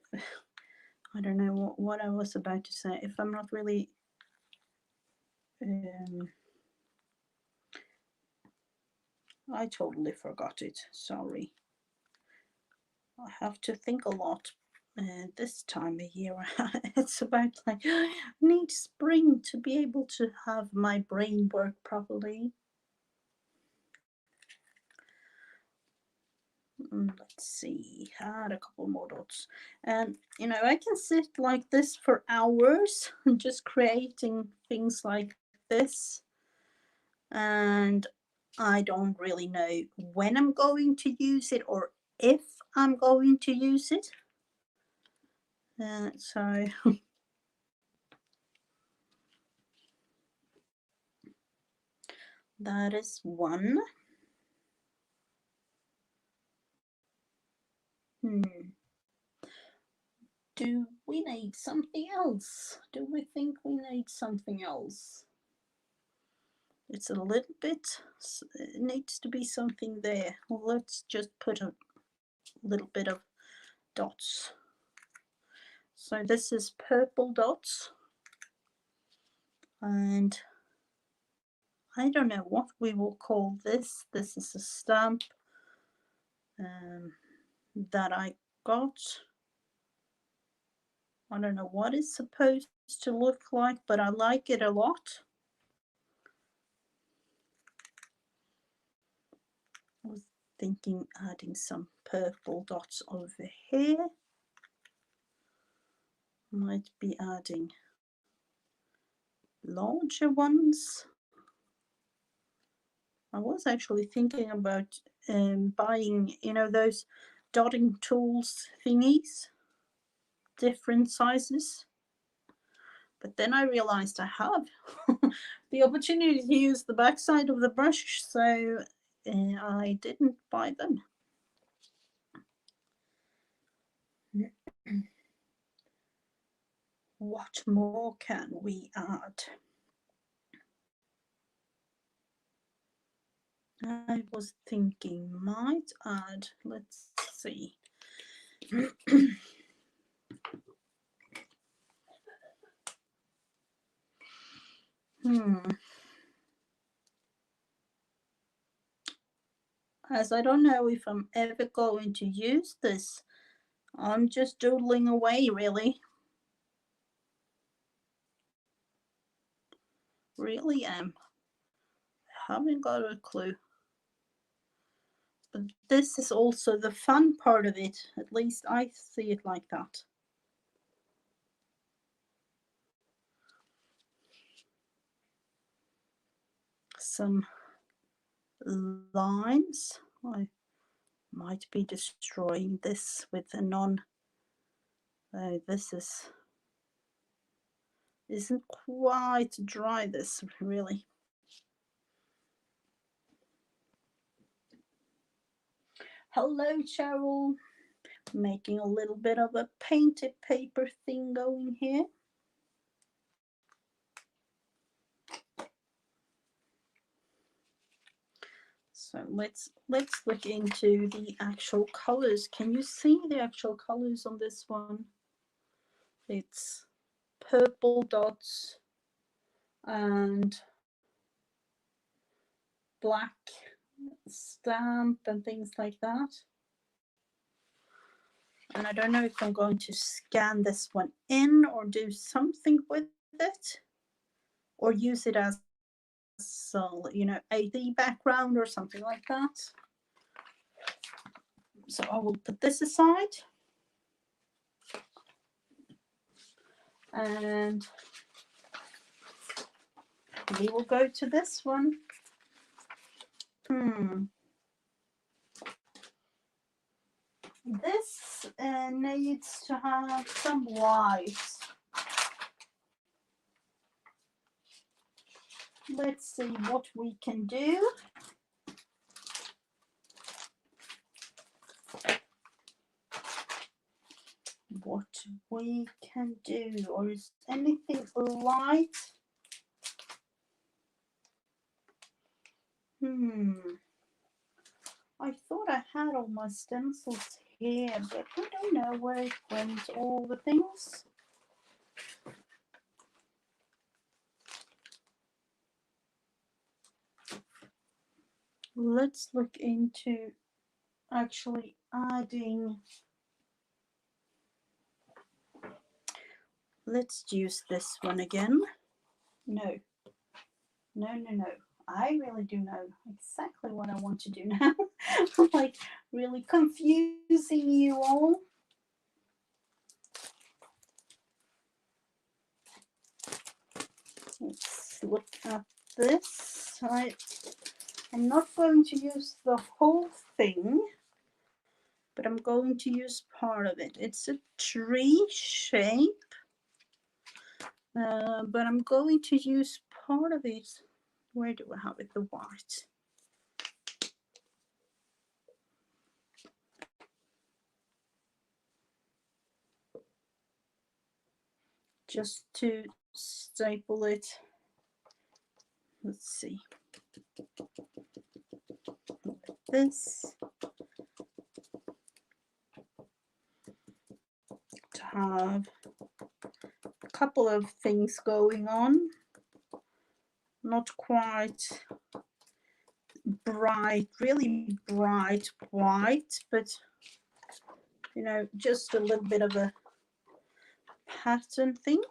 don't know what I was about to say. If I'm not really I totally forgot it. Sorry. I have to think a lot this time of year. It's about like I need spring to be able to have my brain work properly. Let's see, add a couple more dots. And you know, I can sit like this for hours just creating things like this, and I don't really know when I'm going to use it or if I'm going to use it. So that is one. Do we need something else? Do we think we need something else? It's a little bit, it needs to be something there. Well, let's just put a little bit of dots. So this is purple dots. And I don't know what we will call this. This is a stamp that I got. I don't know what it's supposed to look like, but I like it a lot. I was thinking adding some purple dots over here. Might be adding larger ones. I was actually thinking about buying, you know, those dotting tools thingies, different sizes. But then I realized I have the opportunity to use the backside of the brush, so I didn't buy them. What more can we add? I was thinking might add, let's see. As I don't know if I'm ever going to use this, I'm just doodling away, really. Really am. Haven't got a clue. But this is also the fun part of it. At least I see it like that. Some lines. I might be destroying this with a non. This isn't quite dry, this really. Hello, Cheryl. Making a little bit of a painted paper thing going here. So let's look into the actual colors. Can you see the actual colors on this one? It's purple dots and black stamp and things like that. And I don't know if I'm going to scan this one in or do something with it or use it as, you know, AD background or something like that. So I will put this aside. And we will go to this one. This needs to have some white. let's see what we can do. What we can do, or is anything light? I thought I had all my stencils here, but I don't know where it went, all the things. Let's look into actually adding. Let's use this one again. No. I really do know exactly what I want to do now. I'm like really confusing you all. Let's look at this. I'm not going to use the whole thing, but I'm going to use part of it. It's a tree shape, but I'm going to use part of it. Where do I have it? The white. Just to staple it. Let's see. This. To have a couple of things going on. Not quite bright, really bright white, but you know, just a little bit of a pattern thing.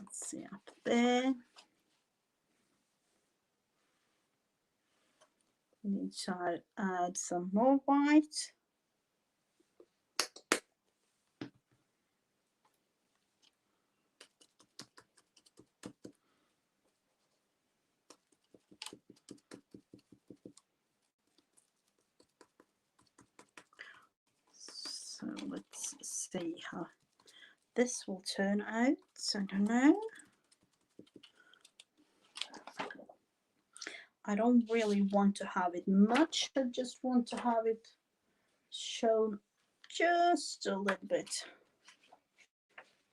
Let's see up there. Need to add some more white. So let's see how this will turn out. I don't know. I don't really want to have it much. I just want to have it shown just a little bit.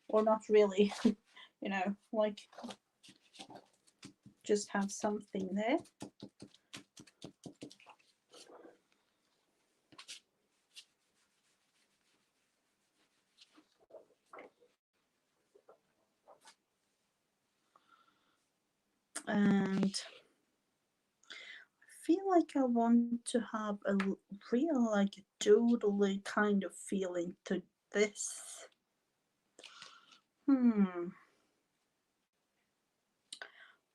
Or not really, you know, like just have something there. And I feel like I want to have a real like doodly kind of feeling to this.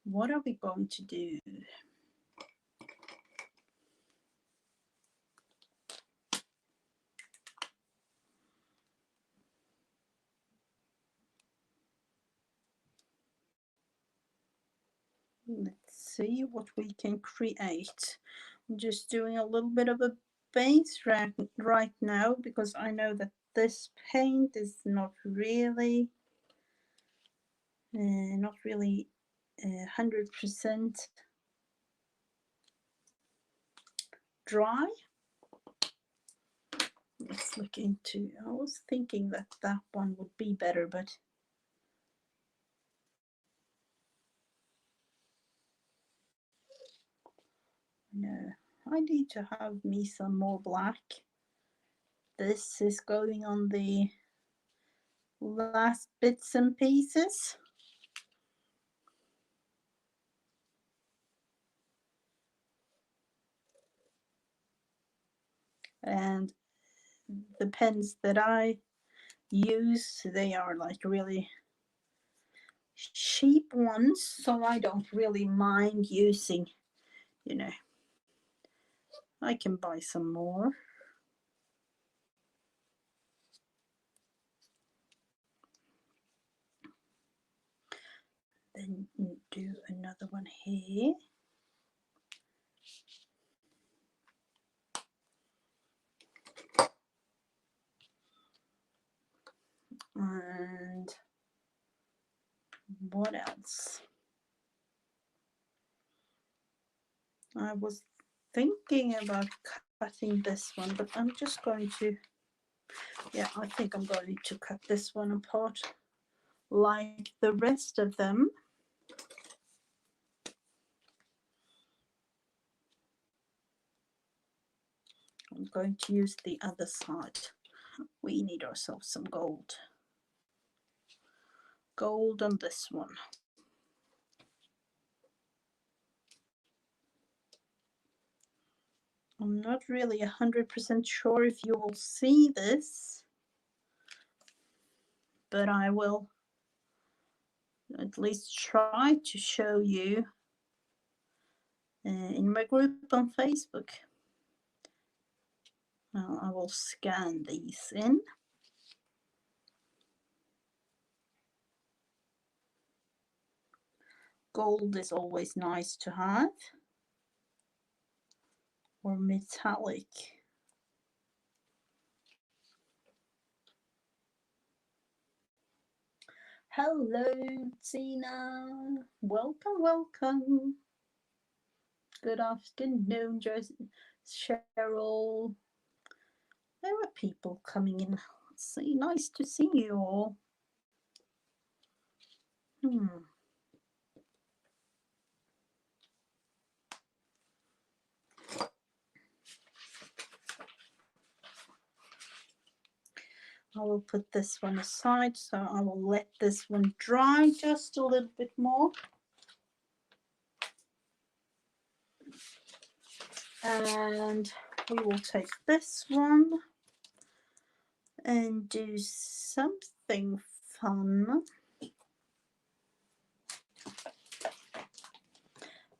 What are we going to do? Let's see what we can create. I'm just doing a little bit of a base right now because I know that this paint is not really 100% dry. Let's look into, I was thinking that that one would be better, but no, I need to have me some more black. This is going on the last bits and pieces. And the pens that I use, they are like really cheap ones, so I don't really mind using, you know, I can buy some more. Then do another one here. And what else? I was thinking about cutting this one, but I'm just going to, yeah, I think I'm going to cut this one apart like the rest of them. I'm going to use the other side. We need ourselves some gold. Gold on this one. I'm not really 100% sure if you will see this, but I will at least try to show you in my group on Facebook. Now I will scan these in. Gold is always nice to have, or metallic. Hello, Tina. Welcome, welcome. Good afternoon, Cheryl. There are people coming in. See, nice to see you all. I will put this one aside, so I will let this one dry just a little bit more. And we will take this one and do something fun.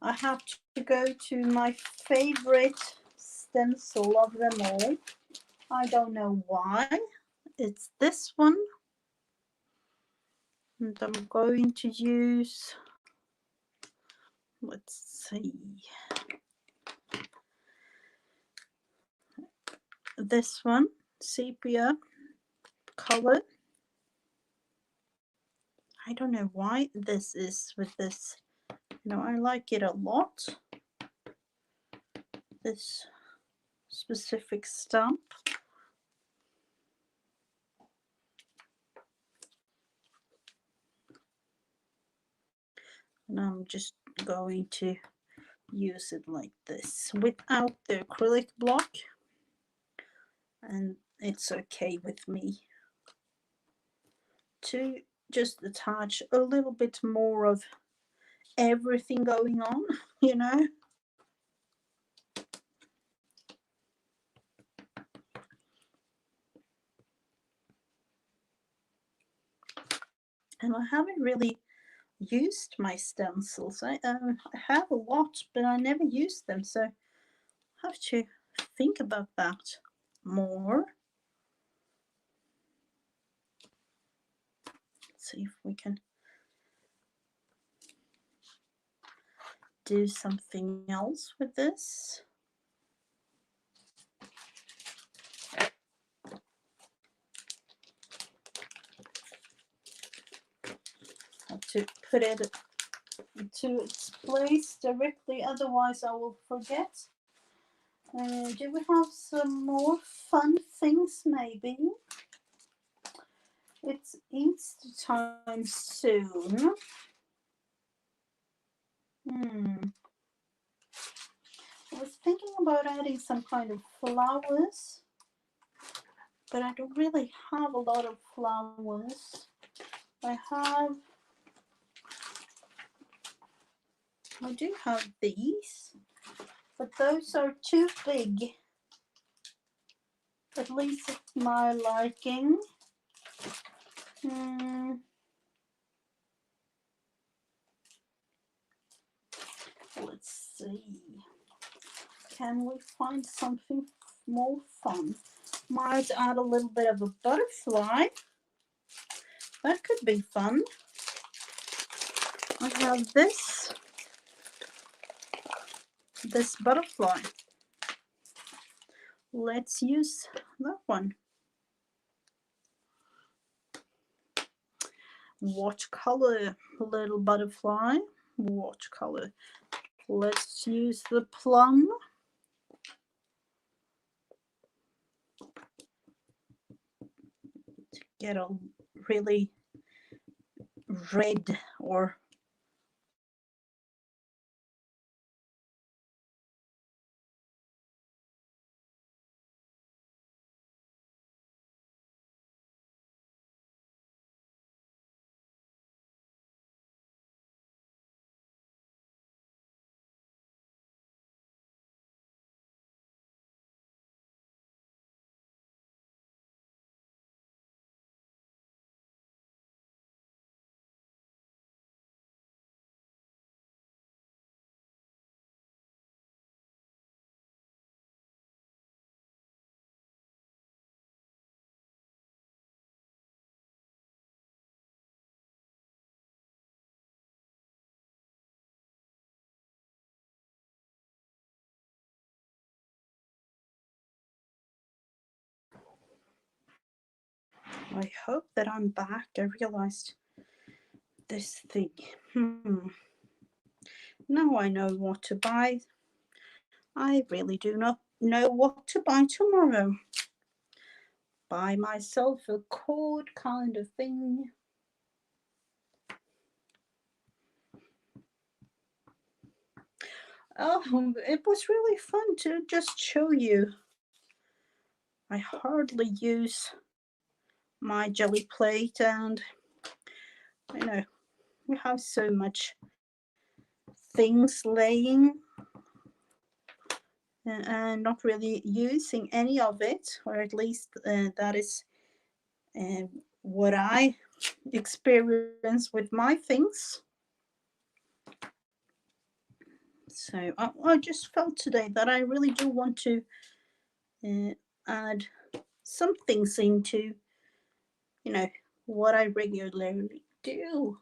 I have to go to my favorite stencil of them all. I don't know why. It's this one. And I'm going to use, let's see, this one, sepia color. I don't know why this is with this. You know, I like it a lot. This specific stamp. And I'm just going to use it like this without the acrylic block. And it's okay with me to just attach a little bit more of everything going on, you know. And I haven't really used my stencils. I have a lot, but I never use them, so I have to think about that more. Let's see if we can do something else with this. I have to put it to its place directly, otherwise I will forget. Do we have some more fun things maybe? It's Easter time soon. I was thinking about adding some kind of flowers, but I don't really have a lot of flowers. I do have these, but those are too big. At least it's my liking. Let's see. Can we find something more fun? Might add a little bit of a butterfly. That could be fun. I have this butterfly. Let's use that one. watercolor little butterfly. Watercolor. Let's use the plum. To get a really red or I hope that I'm back. I realized this thing. Now I know what to buy. I really do not know what to buy tomorrow. Buy myself a cord kind of thing. Oh, it was really fun to just show you. I hardly use my jelly plate, and you know, we have so much things laying and not really using any of it, or at least that is what I experience with my things. So I just felt today that I really do want to add some things into, you know, what I regularly do.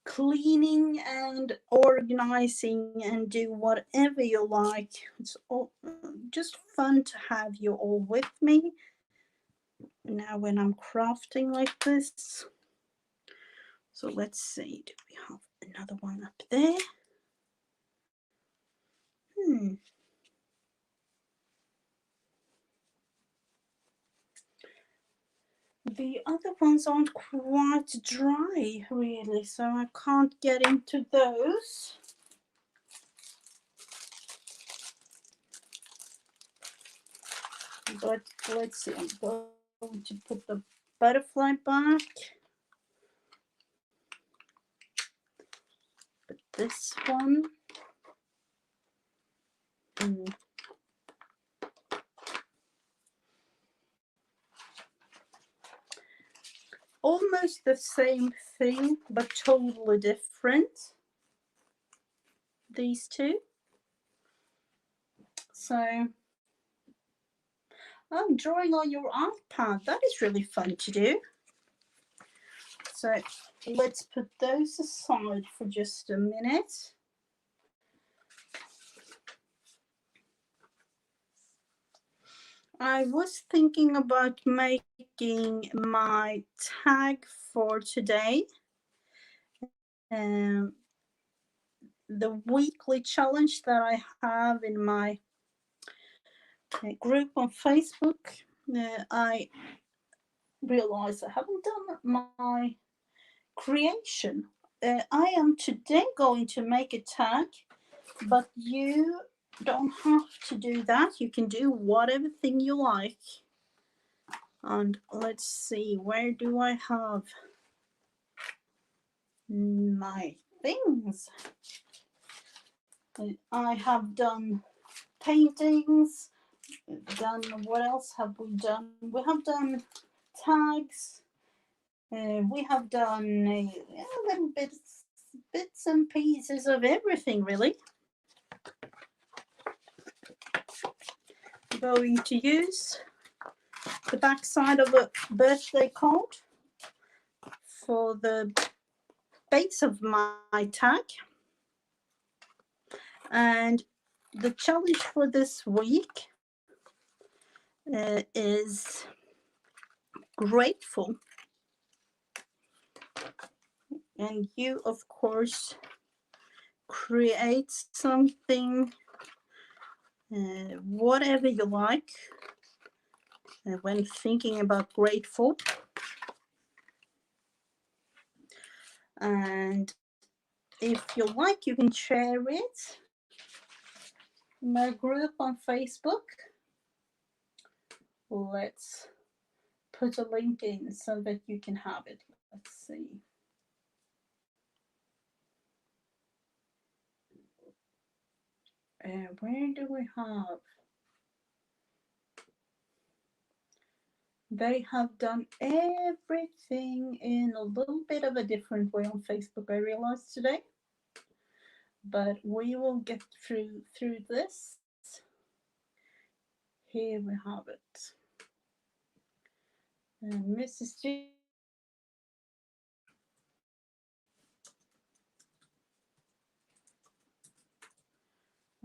Cleaning and organizing and do whatever you like. It's all just fun to have you all with me now when I'm crafting like this. So let's see, do we have another one up there? The other ones aren't quite dry really, so I can't get into those. But let's see, I'm going to put the butterfly back. But this one, almost the same thing, but totally different. These two. So, drawing on your iPad, that is really fun to do. So let's put those aside for just a minute. I was thinking about making my tag for today. The weekly challenge that I have in my group on Facebook. I realized I haven't done my creation. I am today going to make a tag, but you don't have to do that. You can do whatever thing you like. And let's see, where do I have my things? I have done paintings, what else have we done? We have done tags. We have done little bits and pieces of everything, really. I'm going to use the back side of a birthday card. for the base of my tag. And the challenge for this week is grateful. And you, of course, create something, whatever you like, when thinking about grateful. And if you like, you can share it in my group on Facebook. Let's put a link in so that you can have it. Let's see. Where do we have? They have done everything in a little bit of a different way on Facebook, I realized today. But we will get through this. Here we have it. And Mrs. G.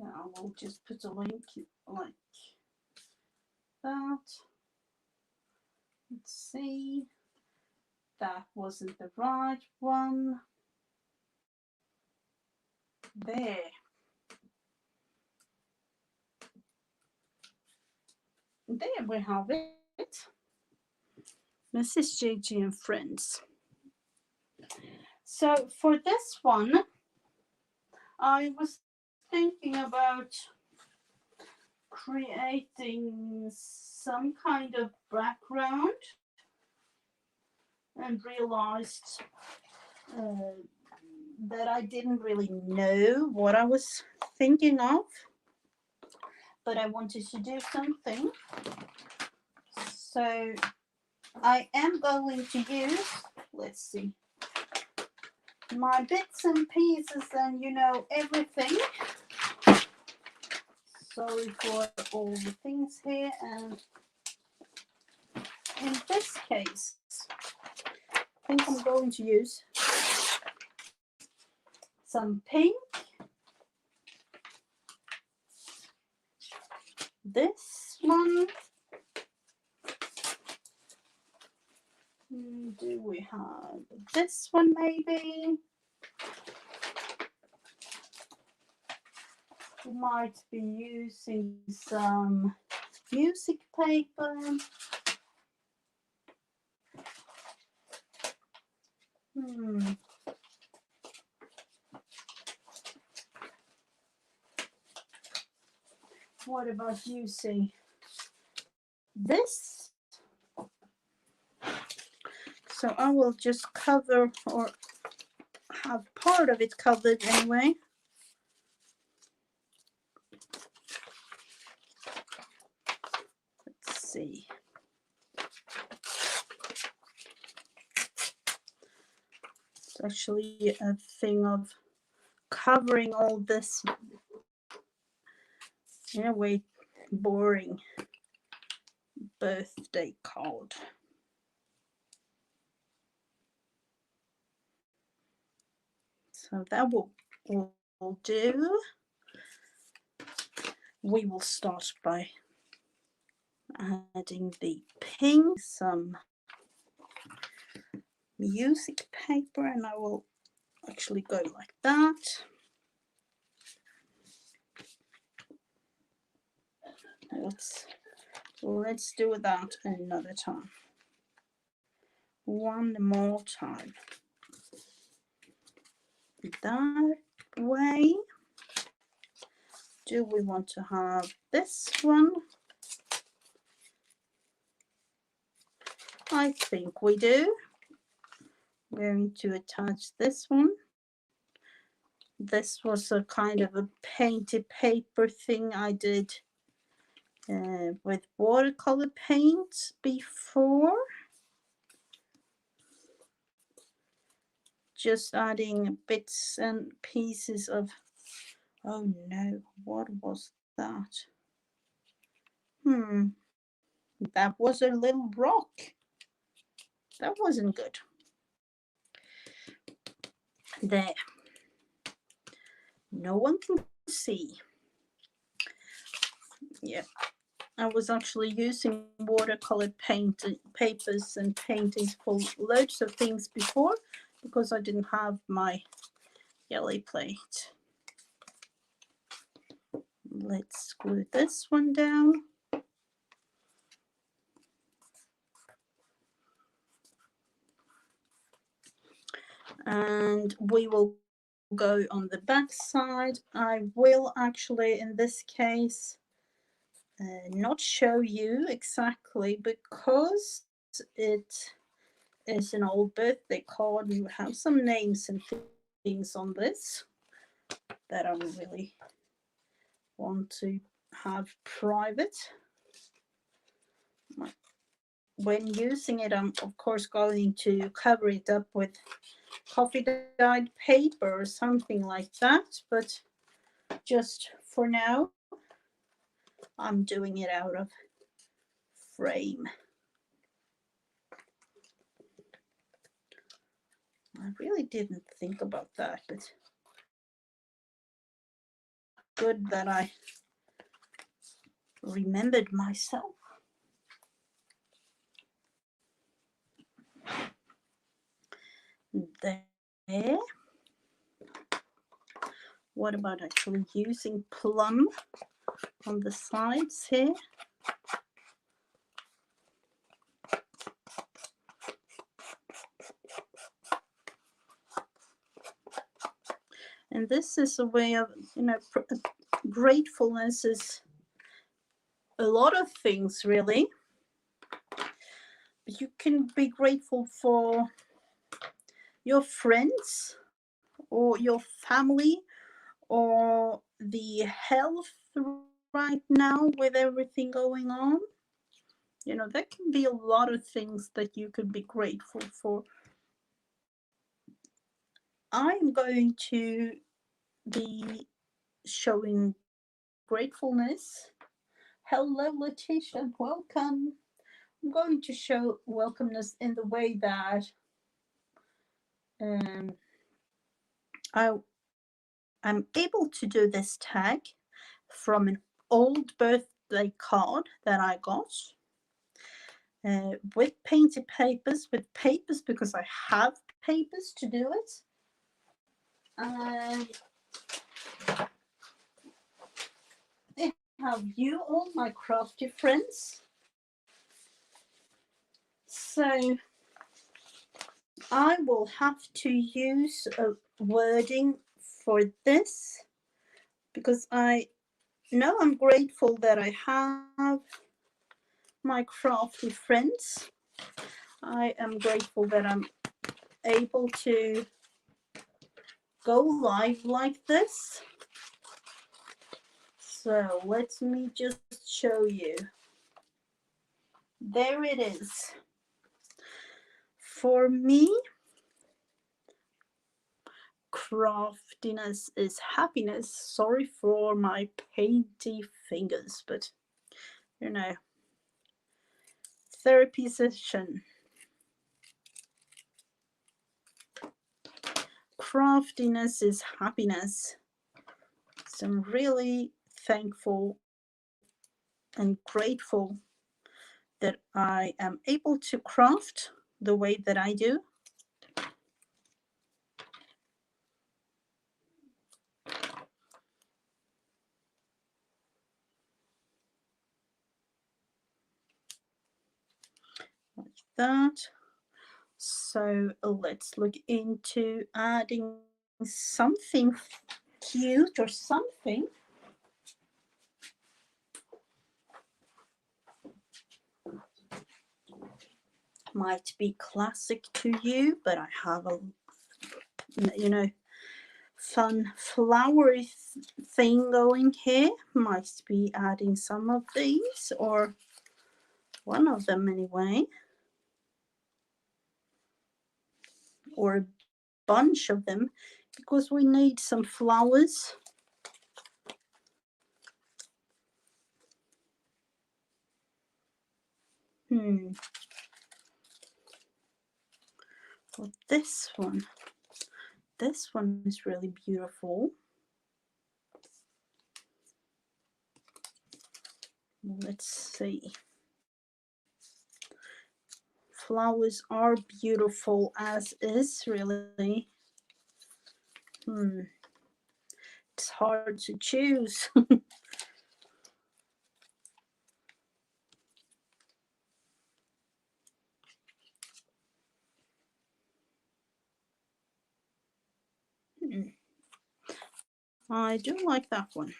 I will just put a link like that. Let's see. That wasn't the right one. There. There we have it. Mrs. JG and friends. So for this one, I was thinking about creating some kind of background and realized that I didn't really know what I was thinking of, but I wanted to do something. So I am going to use, let's see, my bits and pieces and everything. Sorry for all the things here. And in this case, I think I'm going to use some pink, this one. Do we have this one maybe? We might be using some music paper. What about using this? So I will just cover, or have part of it covered anyway. Let's see. It's actually a thing of covering all this, in a way, boring birthday card. So that will do. We will start by adding the pink, some music paper, and I will actually go like that. Let's do that another time. One more time. That way. Do we want to have this one? I think we do. I'm going to attach this one. This was a kind of a painted paper thing I did with watercolor paint before. Just adding bits and pieces of, oh no, what was that? That was a little rock. That wasn't good. There. No one can see. Yeah. I was actually using watercolor paint papers and paintings for loads of things before because I didn't have my yellow plate. Let's glue this one down. And we will go on the back side. I will actually, in this case, not show you exactly because it is an old birthday card. You have some names and things on this that I really want to have private. When using it, I'm of course going to cover it up with coffee dyed paper or something like that, but just for now I'm doing it out of frame. I really didn't think about that, but good that I remembered myself. There. What about actually using plum on the sides here? And this is a way of, gratefulness is a lot of things, really. You can be grateful for your friends or your family or the health right now with everything going on. There can be a lot of things that you can be grateful for. I'm going to be showing gratefulness. Hello, Letitia, welcome. I'm going to show welcomeness in the way that I'm able to do this tag from an old birthday card that I got with painted papers, with papers because I have papers to do it. And I have you all, my crafty friends. So I will have to use a wording for this because I know I'm grateful that I have my crafty friends. I am grateful that I'm able to go live like this. So let me just show you. There it is. For me, craftiness is happiness. Sorry for my painty fingers, but therapy session. Craftiness is happiness. So I'm really thankful and grateful that I am able to craft the way that I do. Like that. So let's look into adding something cute or something. Might be classic to you, but I have a fun flowery thing going here. Might be adding some of these or one of them anyway, or a bunch of them because we need some flowers. For this one, this one is really beautiful. Let's see. Flowers are beautiful as is, really. It's hard to choose. I do like that one.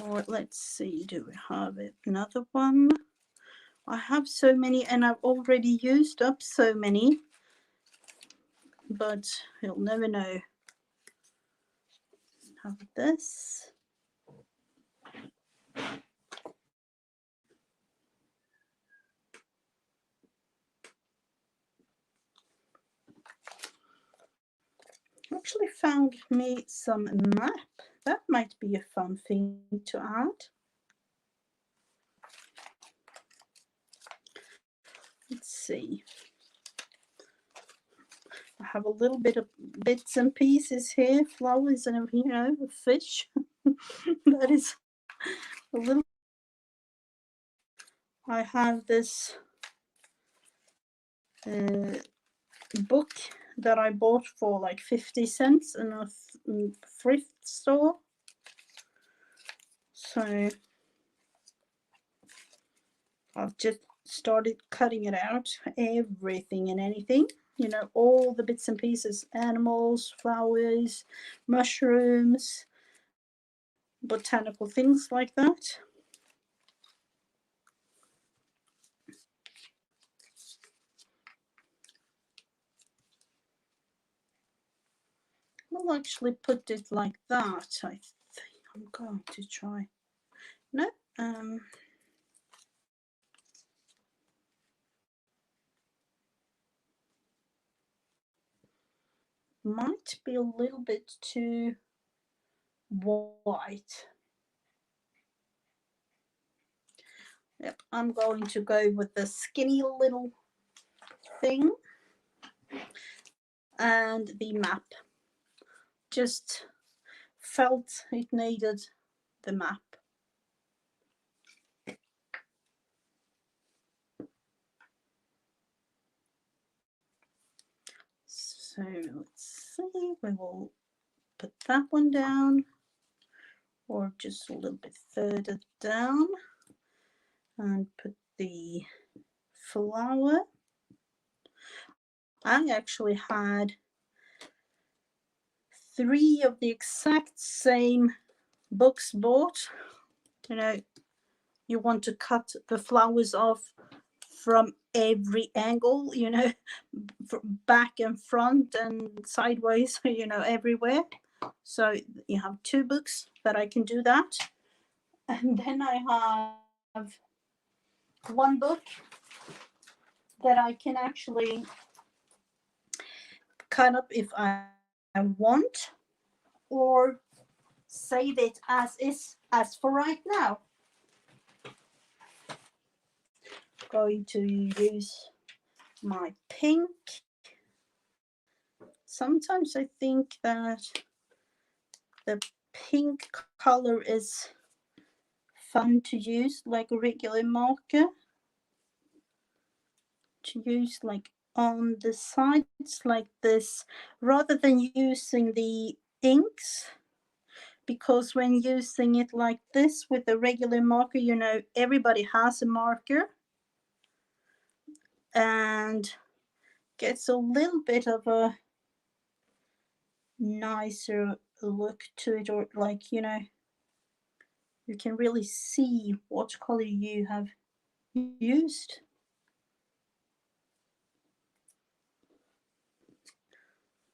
Or let's see, do we have another one? I have so many and I've already used up so many, but you'll never know. Have this. Actually found me some map. That might be a fun thing to add. Let's see. I have a little bit of bits and pieces here, flowers and a fish. That is a little. I have this book that I bought for like 50 cents in a thrift store. So I've just started cutting it out, everything and anything, all the bits and pieces, animals, flowers, mushrooms, botanical things like that. I'll actually put it like that. I think I'm going to try. No, might be a little bit too white. Yep, I'm going to go with the skinny little thing and the map. Just felt it needed the map. So let's see, we will put that one down, or just a little bit further down, and put the flower. I actually had 3 of the exact same books bought. You want to cut the flowers off from every angle, back and front and sideways, everywhere. So you have 2 books that I can do that. And then I have 1 book that I can actually cut up if I want, or save it as is, as for right now. Going to use my pink. Sometimes I think that the pink color is fun to use, like a regular marker, to use like on the sides like this, rather than using the inks, because when using it like this with a regular marker, everybody has a marker and gets a little bit of a nicer look to it, or like, you can really see what color you have used.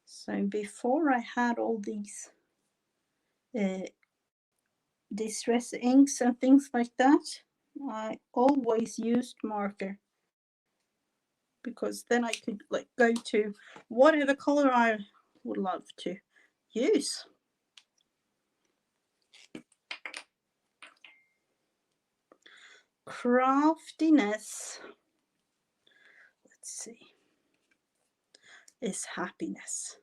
So before I had all these distress inks and things like that, I always used marker, because then I could like go to whatever color I would love to use. Craftiness. Let's see. is happiness.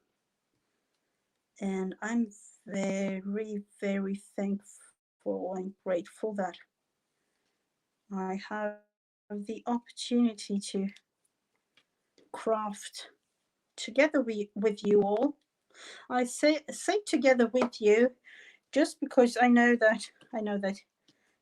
And I'm very, very thankful and grateful that I have the opportunity to craft together with you all. I say together with you just because I know that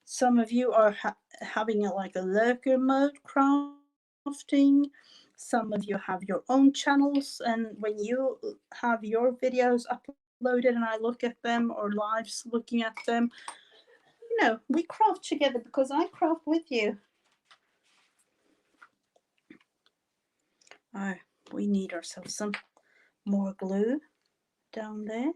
some of you are having like a lurker mode crafting. Some of you have your own channels, and when you have your videos uploaded and I look at them, or lives looking at them, we craft together because I craft with you. Oh, we need ourselves some more glue down there.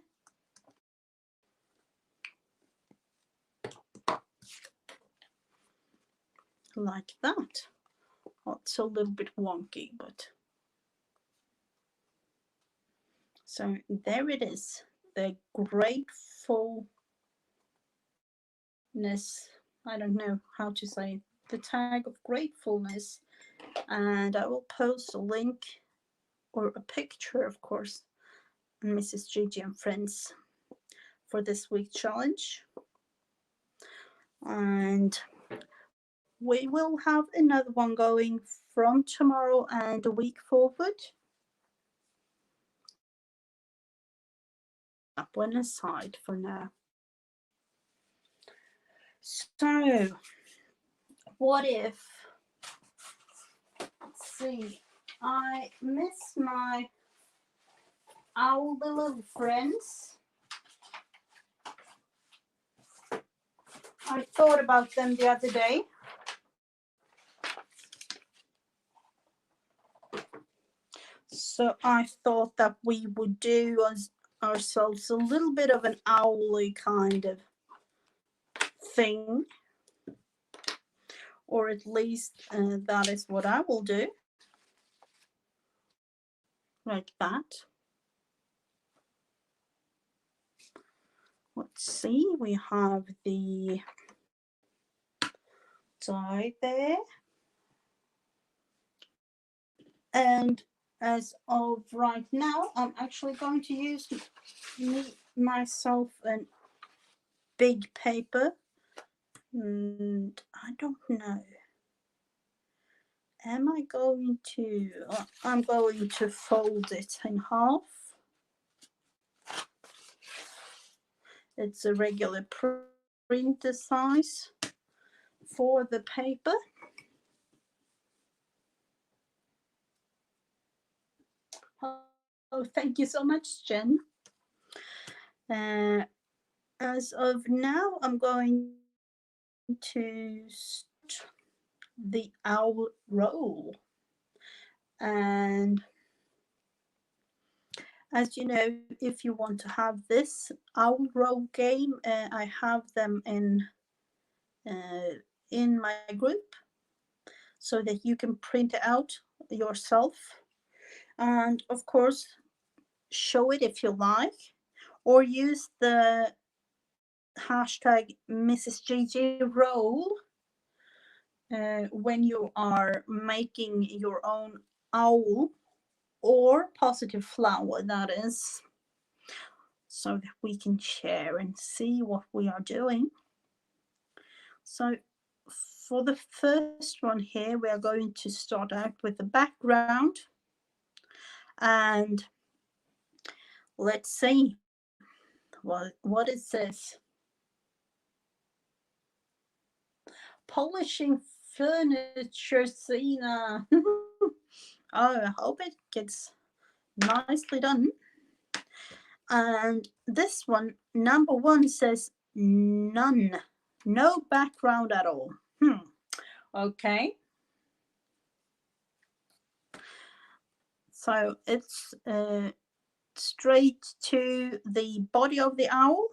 Like that. Well, it's a little bit wonky, but so there it is. The gratefulness, I don't know how to say, the tag of gratefulness. And I will post a link or a picture, of course, on Mrs. Gigi and Friends for this week's challenge. And we will have another one going from tomorrow and a week forward. That one aside for now. So, what if, let's see, I miss my owl little friends. I thought about them the other day. So I thought that we would do ourselves a little bit of an owly kind of thing, or at least that is what I will do, like that. Let's see, we have the die there, and as of right now, I'm actually going to use myself a big paper, and I don't know. Am I going to? I'm going to fold it in half. It's a regular printer size for the paper. Oh, thank you so much, Jen. As of now, I'm going to start the owl roll. And as you know, if you want to have this owl roll game, I have them in my group so that you can print it out yourself. And of course, show it if you like, or use the hashtag Mrs. Gigi Roll when you are making your own owl or positive flower, that is, so that we can share and see what we are doing. So for the first one here, we are going to start out with the background, and let's see what it says. Polishing furniture, Sina. Oh, I hope it gets nicely done. And this one, number one, says none. No background at all. Okay. So it's straight to the body of the owl.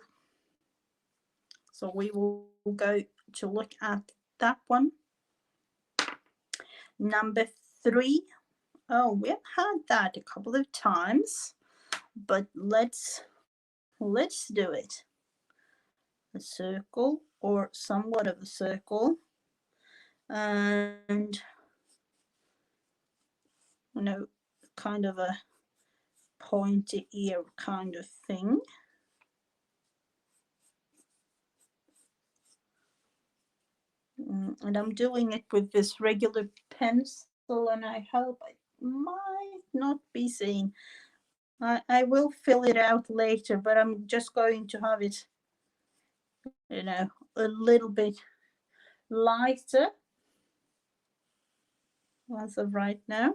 So we will go to look at that one. Number three. Oh, we've had that a couple of times, but let's do it. A circle, or somewhat of a circle, and kind of a pointy ear kind of thing. And I'm doing it with this regular pencil, and I hope it might not be seen. I will fill it out later, but I'm just going to have it, you know, a little bit lighter as of right now.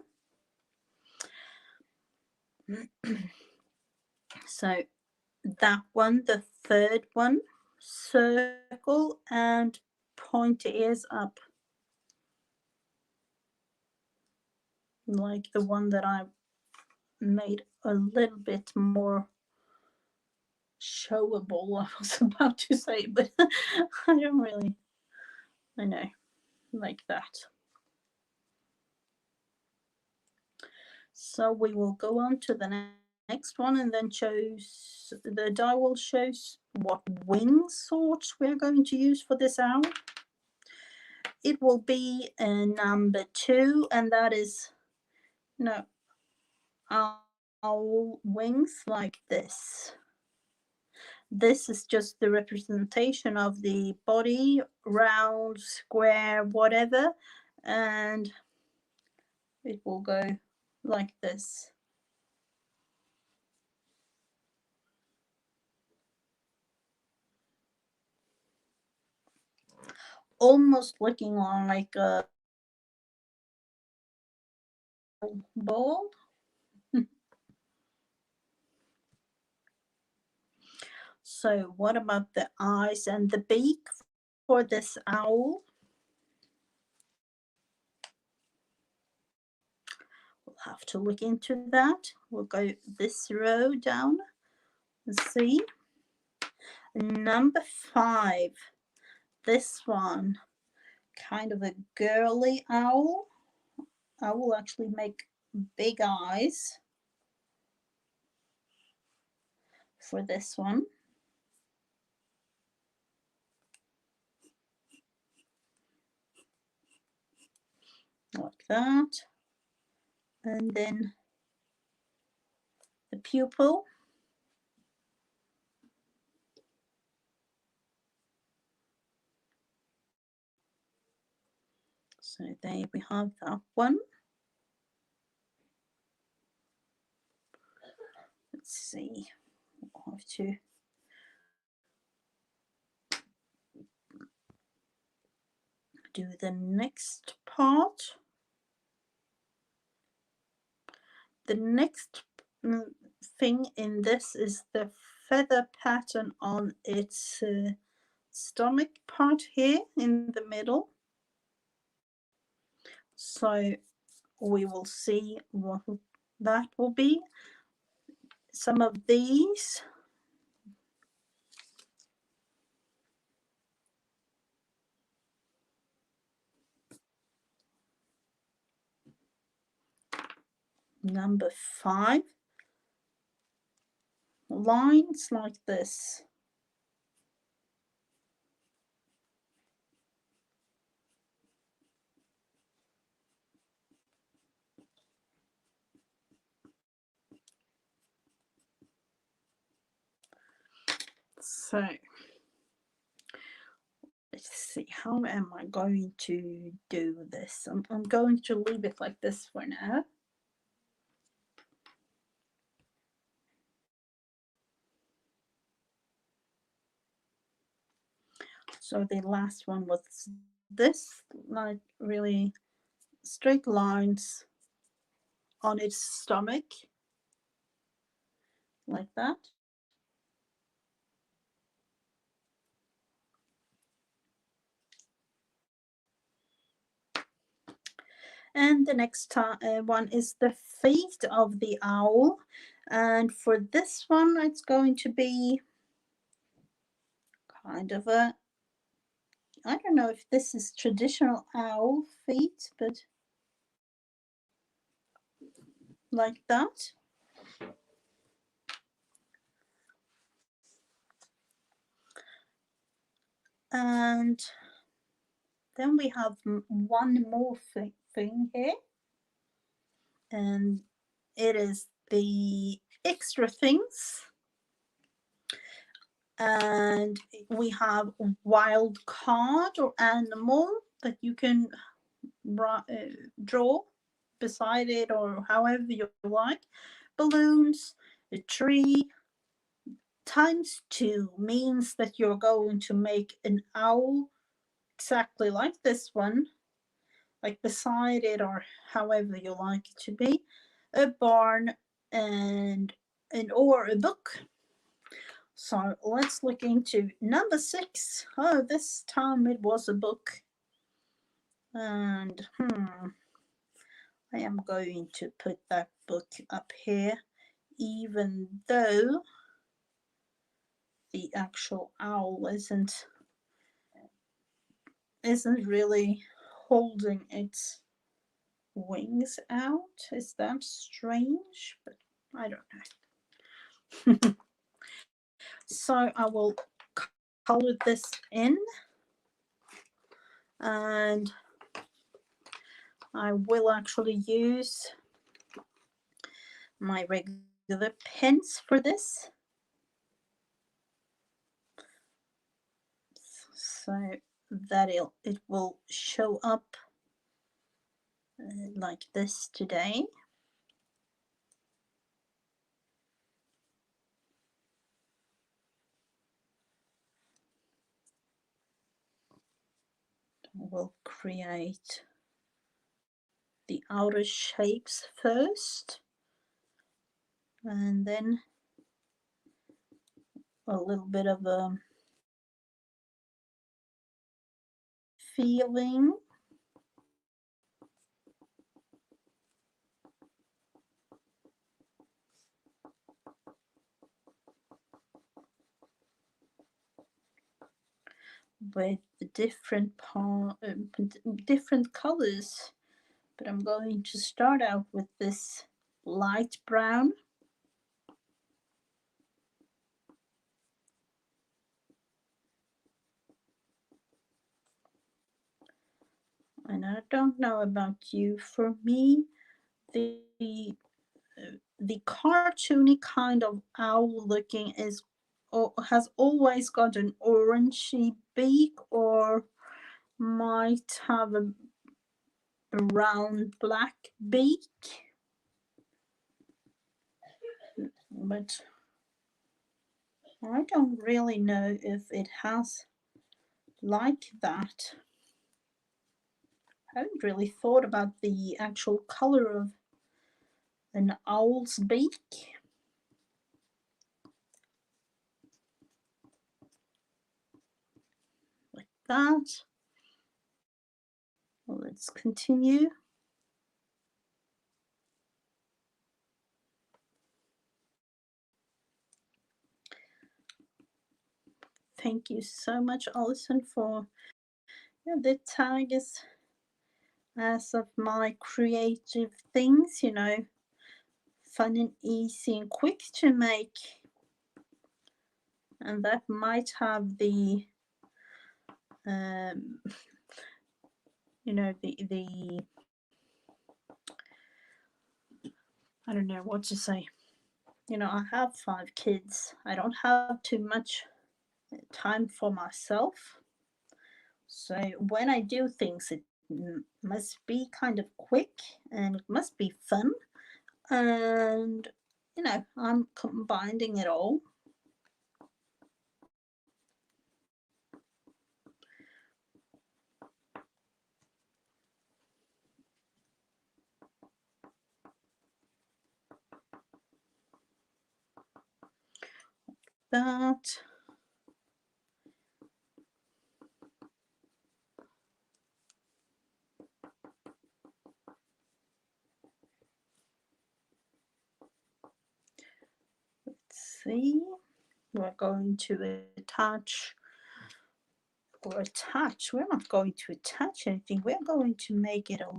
So that one, the third one, circle and point the ears up, like the one that I made a little bit more showable, I was about to say, but I don't really, I know, like that. So we will go on to the next one, and then choose, the die will show what wing sorts we're going to use for this owl. It will be number 2, and that is, no, owl wings like this. This is just the representation of the body, round, square, whatever, and it will go like this. Almost looking like a ball. So what about the eyes and the beak for this owl? We'll have to look into that. We'll go this row down and see. Number 5, this one, kind of a girly owl. I will actually make big eyes for this one. Like that. And then the pupil. So there we have that one. Let's see. I'll have to do the next part. The next thing in this is the feather pattern on its stomach part here in the middle. So we will see what that will be. Some of these number 5 lines like this. So let's see, how am I going to do this? I'm going to leave it like this for now. So the last one was this, like really straight lines on its stomach, like that. And the next one is the feet of the owl. And for this one, it's going to be kind of a, I don't know if this is traditional owl feet, but like that. And then we have one more thing here, and it is the extra things. And we have wild card or animal that you can draw beside it, or however you like. Balloons, a tree. ×2 means that you're going to make an owl exactly like this one, like beside it, or however you like it to be. A barn and or a book. So let's look into number 6. Oh, this time it was a book. And I am going to put that book up here, even though the actual owl isn't really holding its wings out. Is that strange? But I don't know. So I will color this in, and I will actually use my regular pens for this. So that it will show up like this today. We'll create the outer shapes first, and then a little bit of a feeling. With the different colors, but I'm going to start out with this light brown. And I don't know about you, for me, the cartoony kind of owl looking has always got an orangey beak, or might have a brown black beak, but I don't really know if it has like that. I haven't really thought about the actual color of an owl's beak. Like that. Well, let's continue. Thank you so much, Alison, for the tag is as of my creative things, fun and easy and quick to make. And that might have the the I don't know what to say. I have 5 kids. I don't have too much time for myself. So when I do things, it must be kind of quick, and it must be fun. And, I'm combining it all. That. Let's see. We're going to attach, we're not going to attach anything. We're going to make it a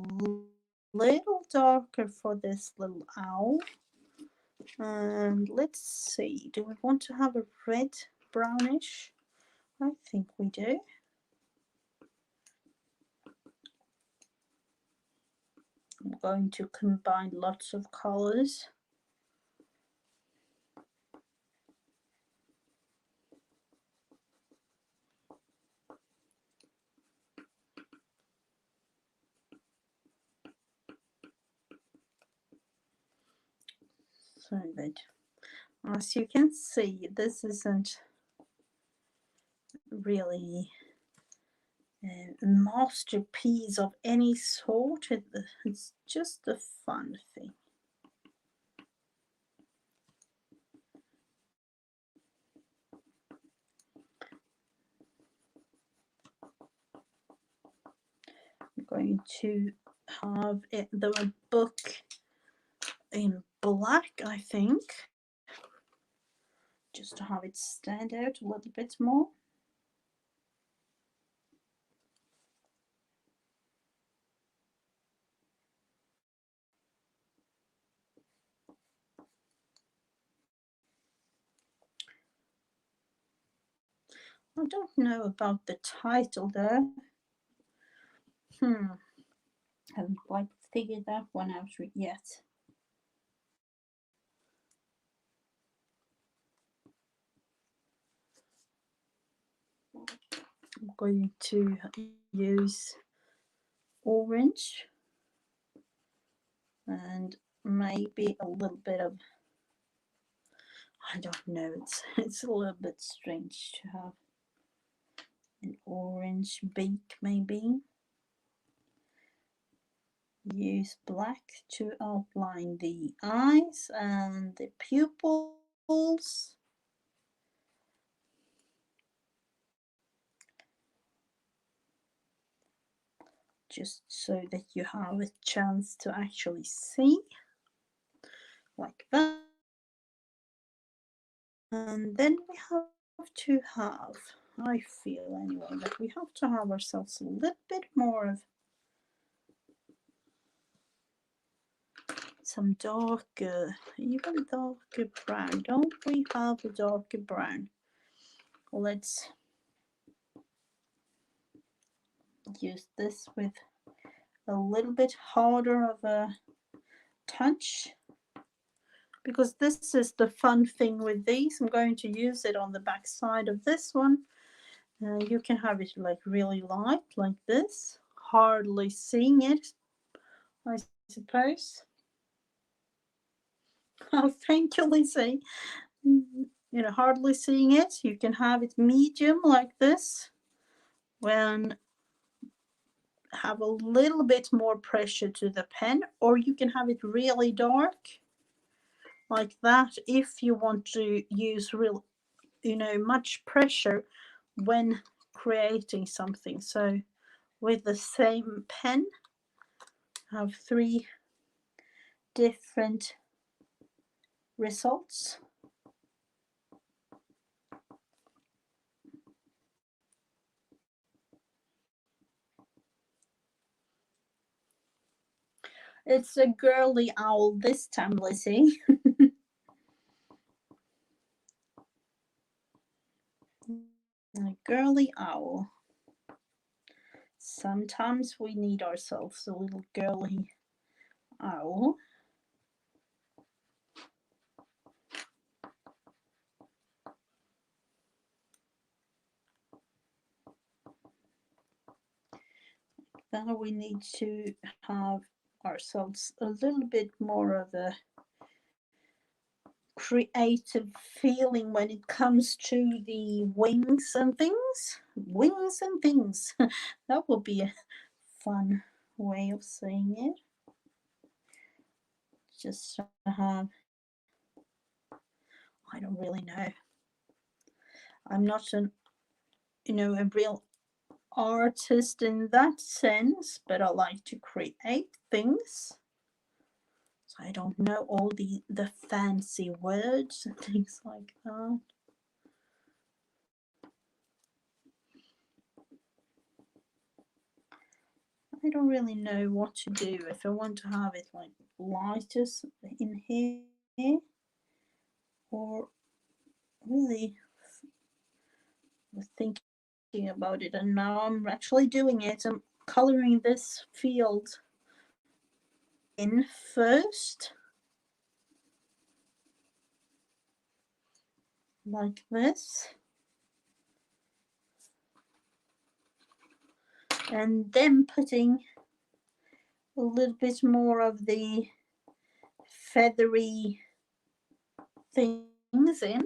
little darker for this little owl. And let's see, do we want to have a red brownish? I think we do. I'm going to combine lots of colors. So that, as you can see, this isn't really a masterpiece of any sort. It's just a fun thing. I'm going to have the book in black, I think, just to have it stand out a little bit more. I don't know about the title though. Haven't quite figured that one out yet. I'm going to use orange and maybe a little bit of, I don't know, it's a little bit strange to have an orange beak maybe. Use black to outline the eyes and the pupils. Just so that you have a chance to actually see, like that. And then we have to have, I feel anyway, that we have to have ourselves a little bit more of some darker, even darker brown. Don't we have a darker brown? Let's use this with a little bit harder of a touch, because this is the fun thing with these. I'm going to use it on the back side of this one. You can have it like really light, like this, hardly seeing it, I suppose. Oh, thank you, Lizzie. Hardly seeing it. You can have it medium like this, when have a little bit more pressure to the pen, or you can have it really dark like that if you want to use real, much pressure when creating something. So with the same pen, I have 3 different results. It's a girly owl this time, Lizzie. A girly owl. Sometimes we need ourselves a little girly owl. Then we need to have ourselves a little bit more of a creative feeling when it comes to the wings and things. Wings and things. That would be a fun way of saying it. Just to have, I don't really know. I'm not a real artist in that sense, but I like to create things. So I don't know all the fancy words and things like that. I don't really know what to do if I want to have it like lighter in here, or really thinking about it, and now I'm actually doing it. I'm coloring this field in first, like this, and then putting a little bit more of the feathery things in.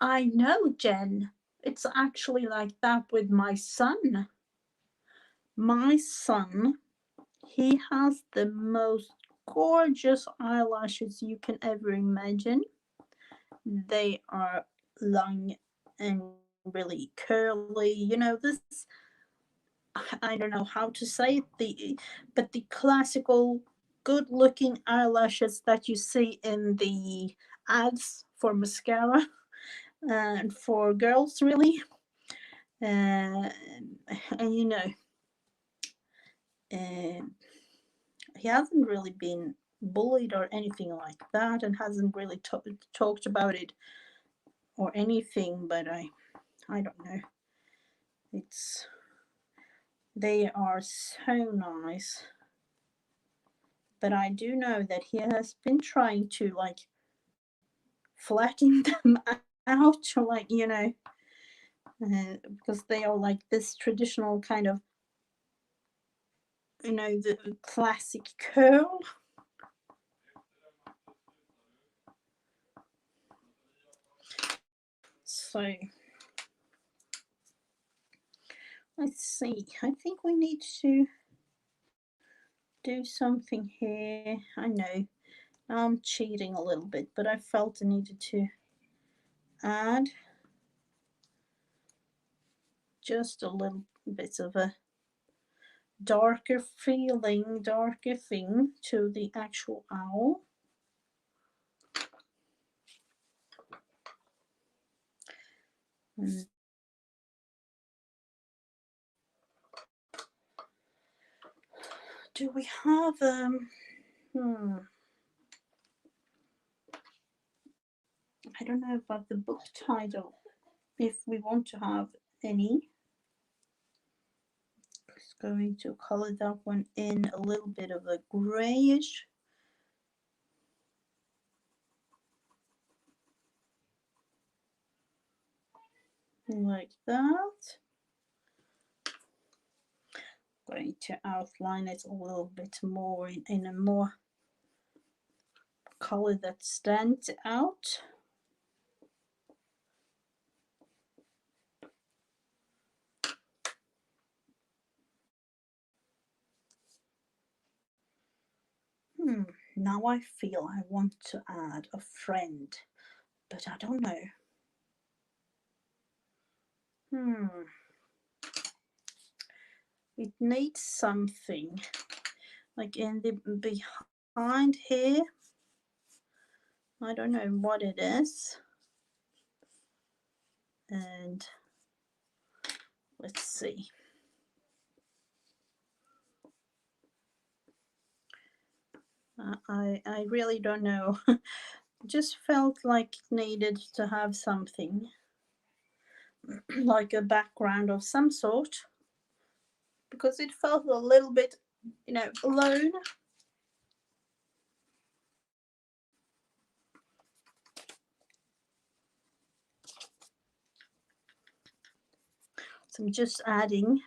I know, Jen. It's actually like that with my son. My son, he has the most gorgeous eyelashes you can ever imagine. They are long and really curly. You know, this, I don't know how to say it, but the classical good looking eyelashes that you see in the ads for mascara and for girls, really. And you know, uh, he hasn't really been bullied or anything like that, and hasn't really talked about it or anything. But I don't know. It's they are so nice. But I do know that he has been trying to like flatten them out, like, you know, because they are like this traditional kind of, you know, the classic curl. So let's see. I think we need to do something here. I know I'm cheating a little bit, but I felt I needed to add just a little bit of a darker feeling, darker thing to the actual owl. And do we have I don't know about the book title, if we want to have any. Just going to color that one in a little bit of a grayish. Like that. Going to outline it a little bit more in a more color that stands out. Now I feel I want to add a friend, but I don't know. It needs something like in the behind here. I don't know what it is. And let's see. I really don't know. Just felt like it needed to have something like a background of some sort, because it felt a little bit, you know, alone. So I'm just adding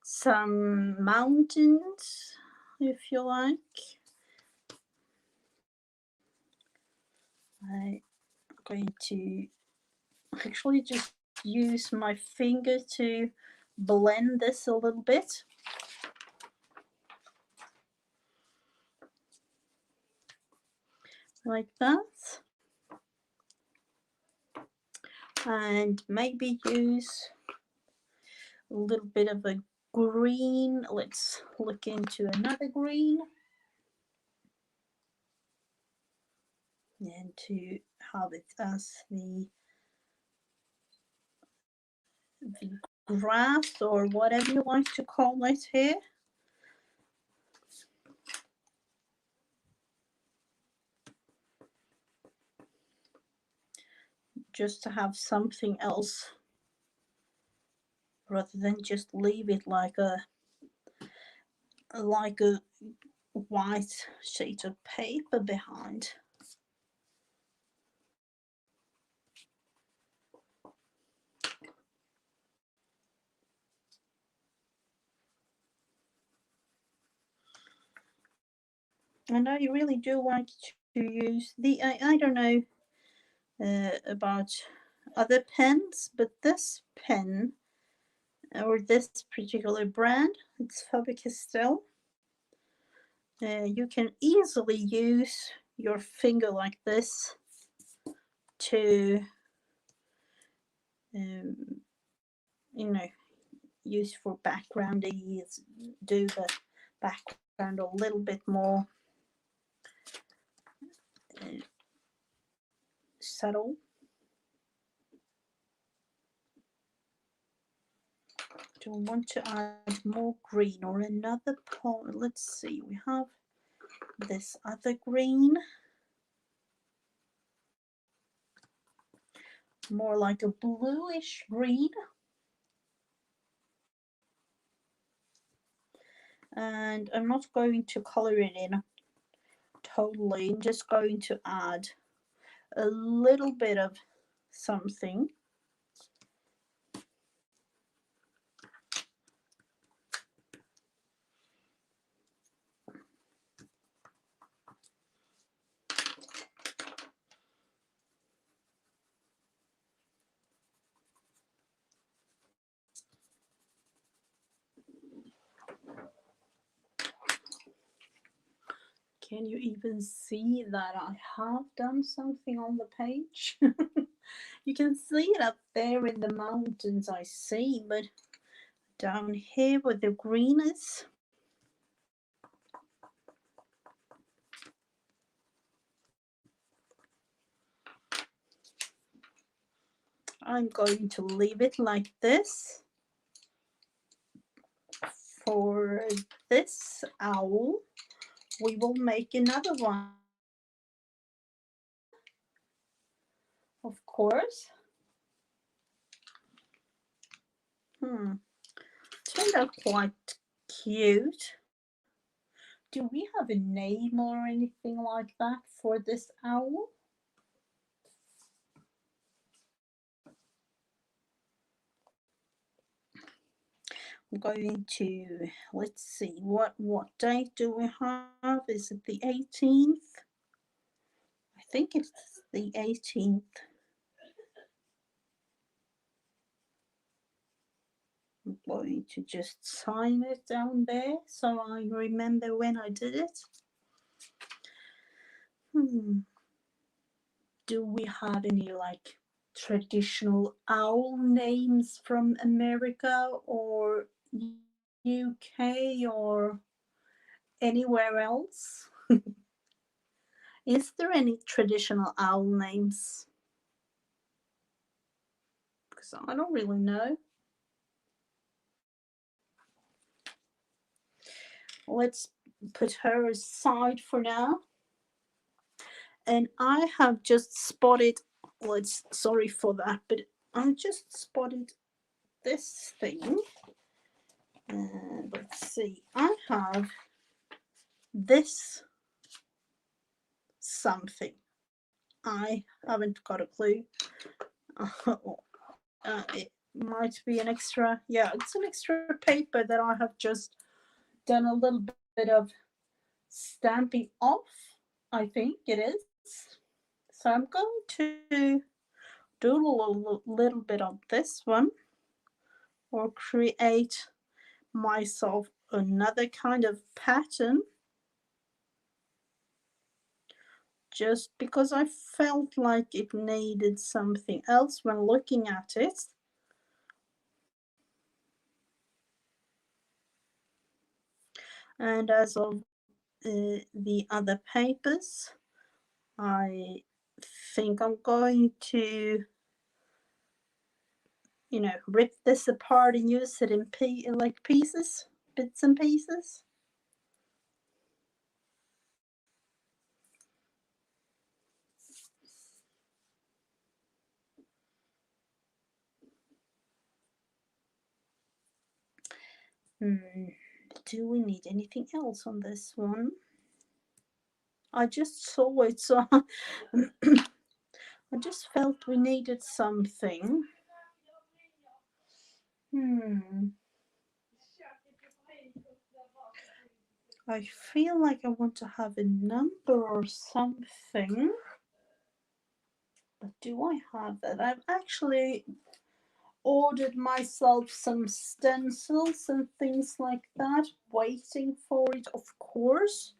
some mountains, if you like. I'm going to actually just use my finger to blend this a little bit. Like that. And maybe use a little bit of a green. Let's look into another green. And to have it as the grass or whatever you like to call it here. Just to have something else rather than just leave it like a white sheet of paper behind. And I really do like to use I don't know about other pens, but this pen or this particular brand, it's Faber-Castell. You can easily use your finger like this to, you know, use for background. Do the background a little bit more subtle. Do I want to add more green or another part? Let's see, we have this other green, more like a bluish green. And I'm not going to color it in totally. I'm just going to add a little bit of something. Can you even see that I have done something on the page? You can see it up there in the mountains, I see, but down here where the green is, I'm going to leave it like this. For this owl, we will make another one, of course. Turned out quite cute. Do we have a name or anything like that for this owl? I'm going to, let's see, what date do we have? Is it the 18th? I think it's the 18th. I'm going to just sign it down there so I remember when I did it. Do we have any like traditional owl names from America or UK or anywhere else? Is there any traditional owl names? Because I don't really know. Let's put her aside for now. And I have just spotted, sorry for that, but I just spotted this thing. Let's see, I have this something. I haven't got a clue. It might be an extra, yeah, it's an extra paper that I have just done a little bit of stamping off, I think it is. So I'm going to doodle a little bit of this one, or create myself another kind of pattern, just because I felt like it needed something else when looking at it. And as of the other papers, I think I'm going to, you know, rip this apart and use it in like pieces, bits and pieces. Do we need anything else on this one? I just saw it, so I just felt we needed something. I feel like I want to have a number or something. But do I have that? I've actually ordered myself some stencils and things like that, waiting for it, of course.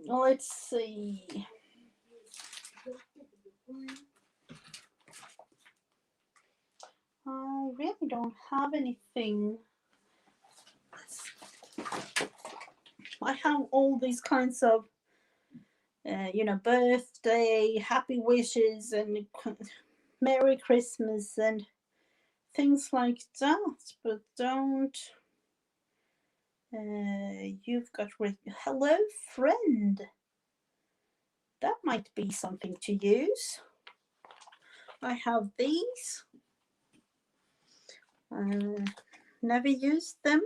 Let's see. I really don't have anything. I have all these kinds of, birthday, happy wishes, and Merry Christmas, and things like that. But don't. You've got hello, friend. That might be something to use. I have these. Never used them.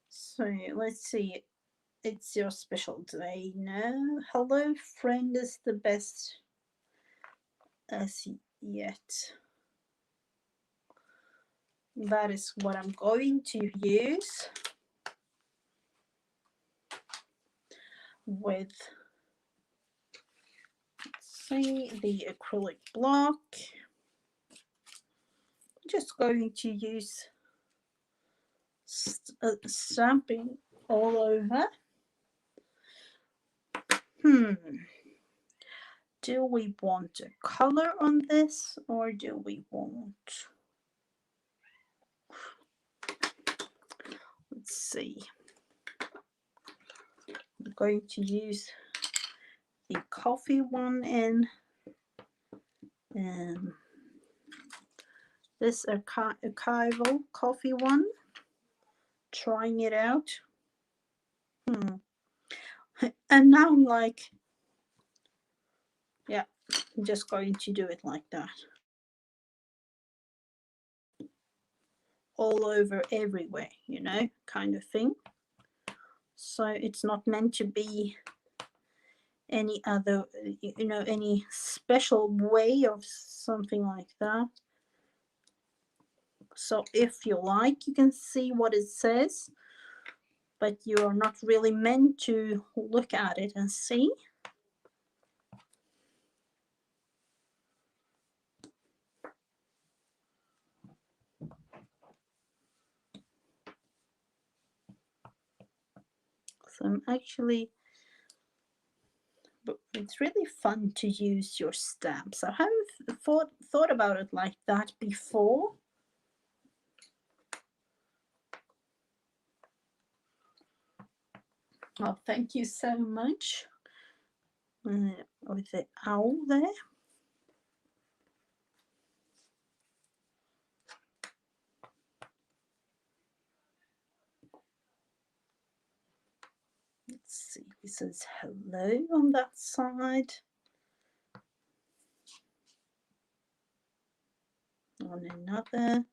So let's see. It's your special day. No. Hello, friend is the best as yet. That is what I'm going to use with, let's see, the acrylic block. I'm just going to use stamping all over. Do we want a color on this, or do we want, let's see, I'm going to use the coffee one in this archival coffee one, trying it out. And now I'm like, yeah, I'm just going to do it like that. All over everywhere, kind of thing. So it's not meant to be any other, any special way of something like that. So if you like, you can see what it says, but you're not really meant to look at it and see. So I'm actually, but it's really fun to use your stamps. I haven't thought about it like that before. Oh, thank you so much. With the owl there. Let's see, it says hello on that side. On another, let's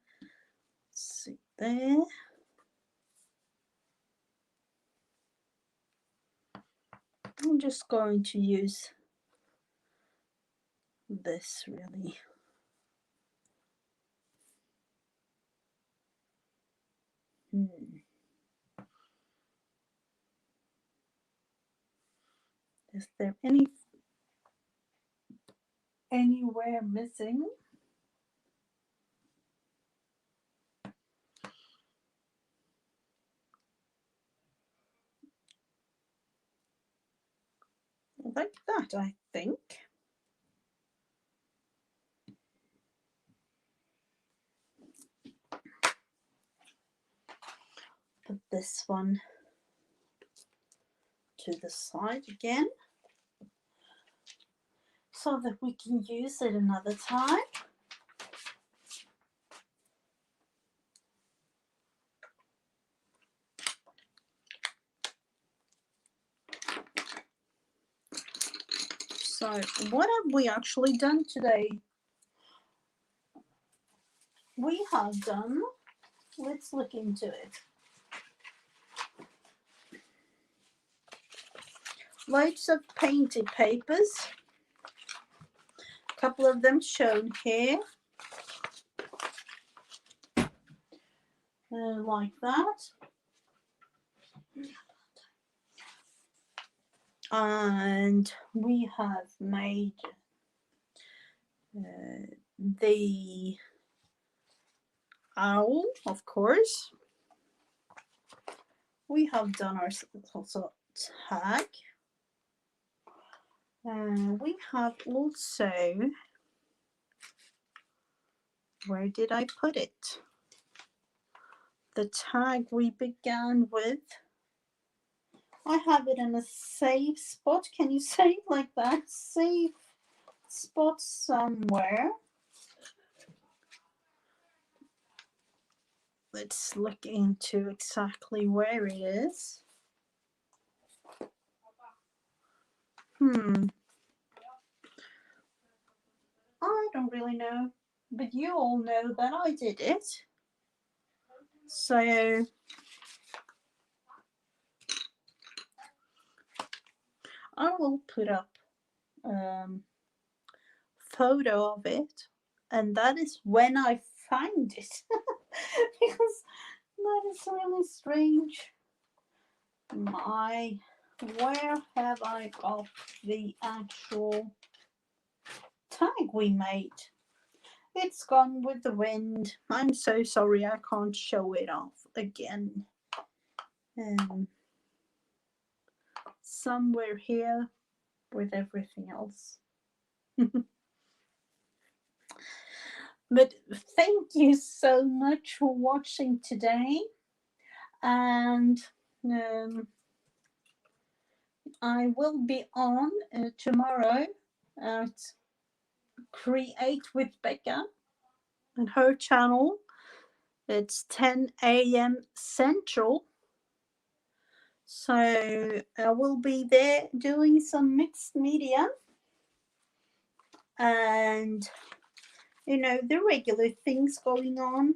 see there. I'm just going to use this really. Is there anywhere missing? Like that, I think. Put this one to the side again, so that we can use it another time. So what have we actually done today? We have done, let's look into it. Loads of painted papers. A couple of them shown here. like that. And we have made the owl, of course. We have done our also tag. We have also, where did I put it? The tag we began with. I have it in a safe spot. Can you say it like that? Safe spot somewhere. Let's look into exactly where it is. I don't really know, but you all know that I did it. So I will put up photo of it, and that is when I find it. Because that is really strange. Where have I got the actual tag we made? It's gone with the wind. I'm so sorry I can't show it off again. Somewhere here with everything else. But thank you so much for watching today. And I will be on tomorrow at Create with Becca and her channel. It's 10 a.m. Central. So I will be there doing some mixed media and, the regular things going on.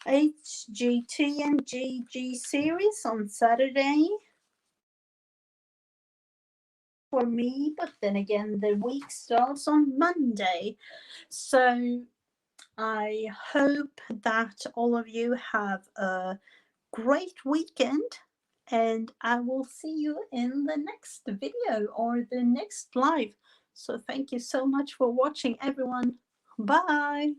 HGT and GG series on Saturday for me, but then again the week starts on Monday. So I hope that all of you have a great weekend, and I will see you in the next video or the next live. So thank you so much for watching, everyone. Bye.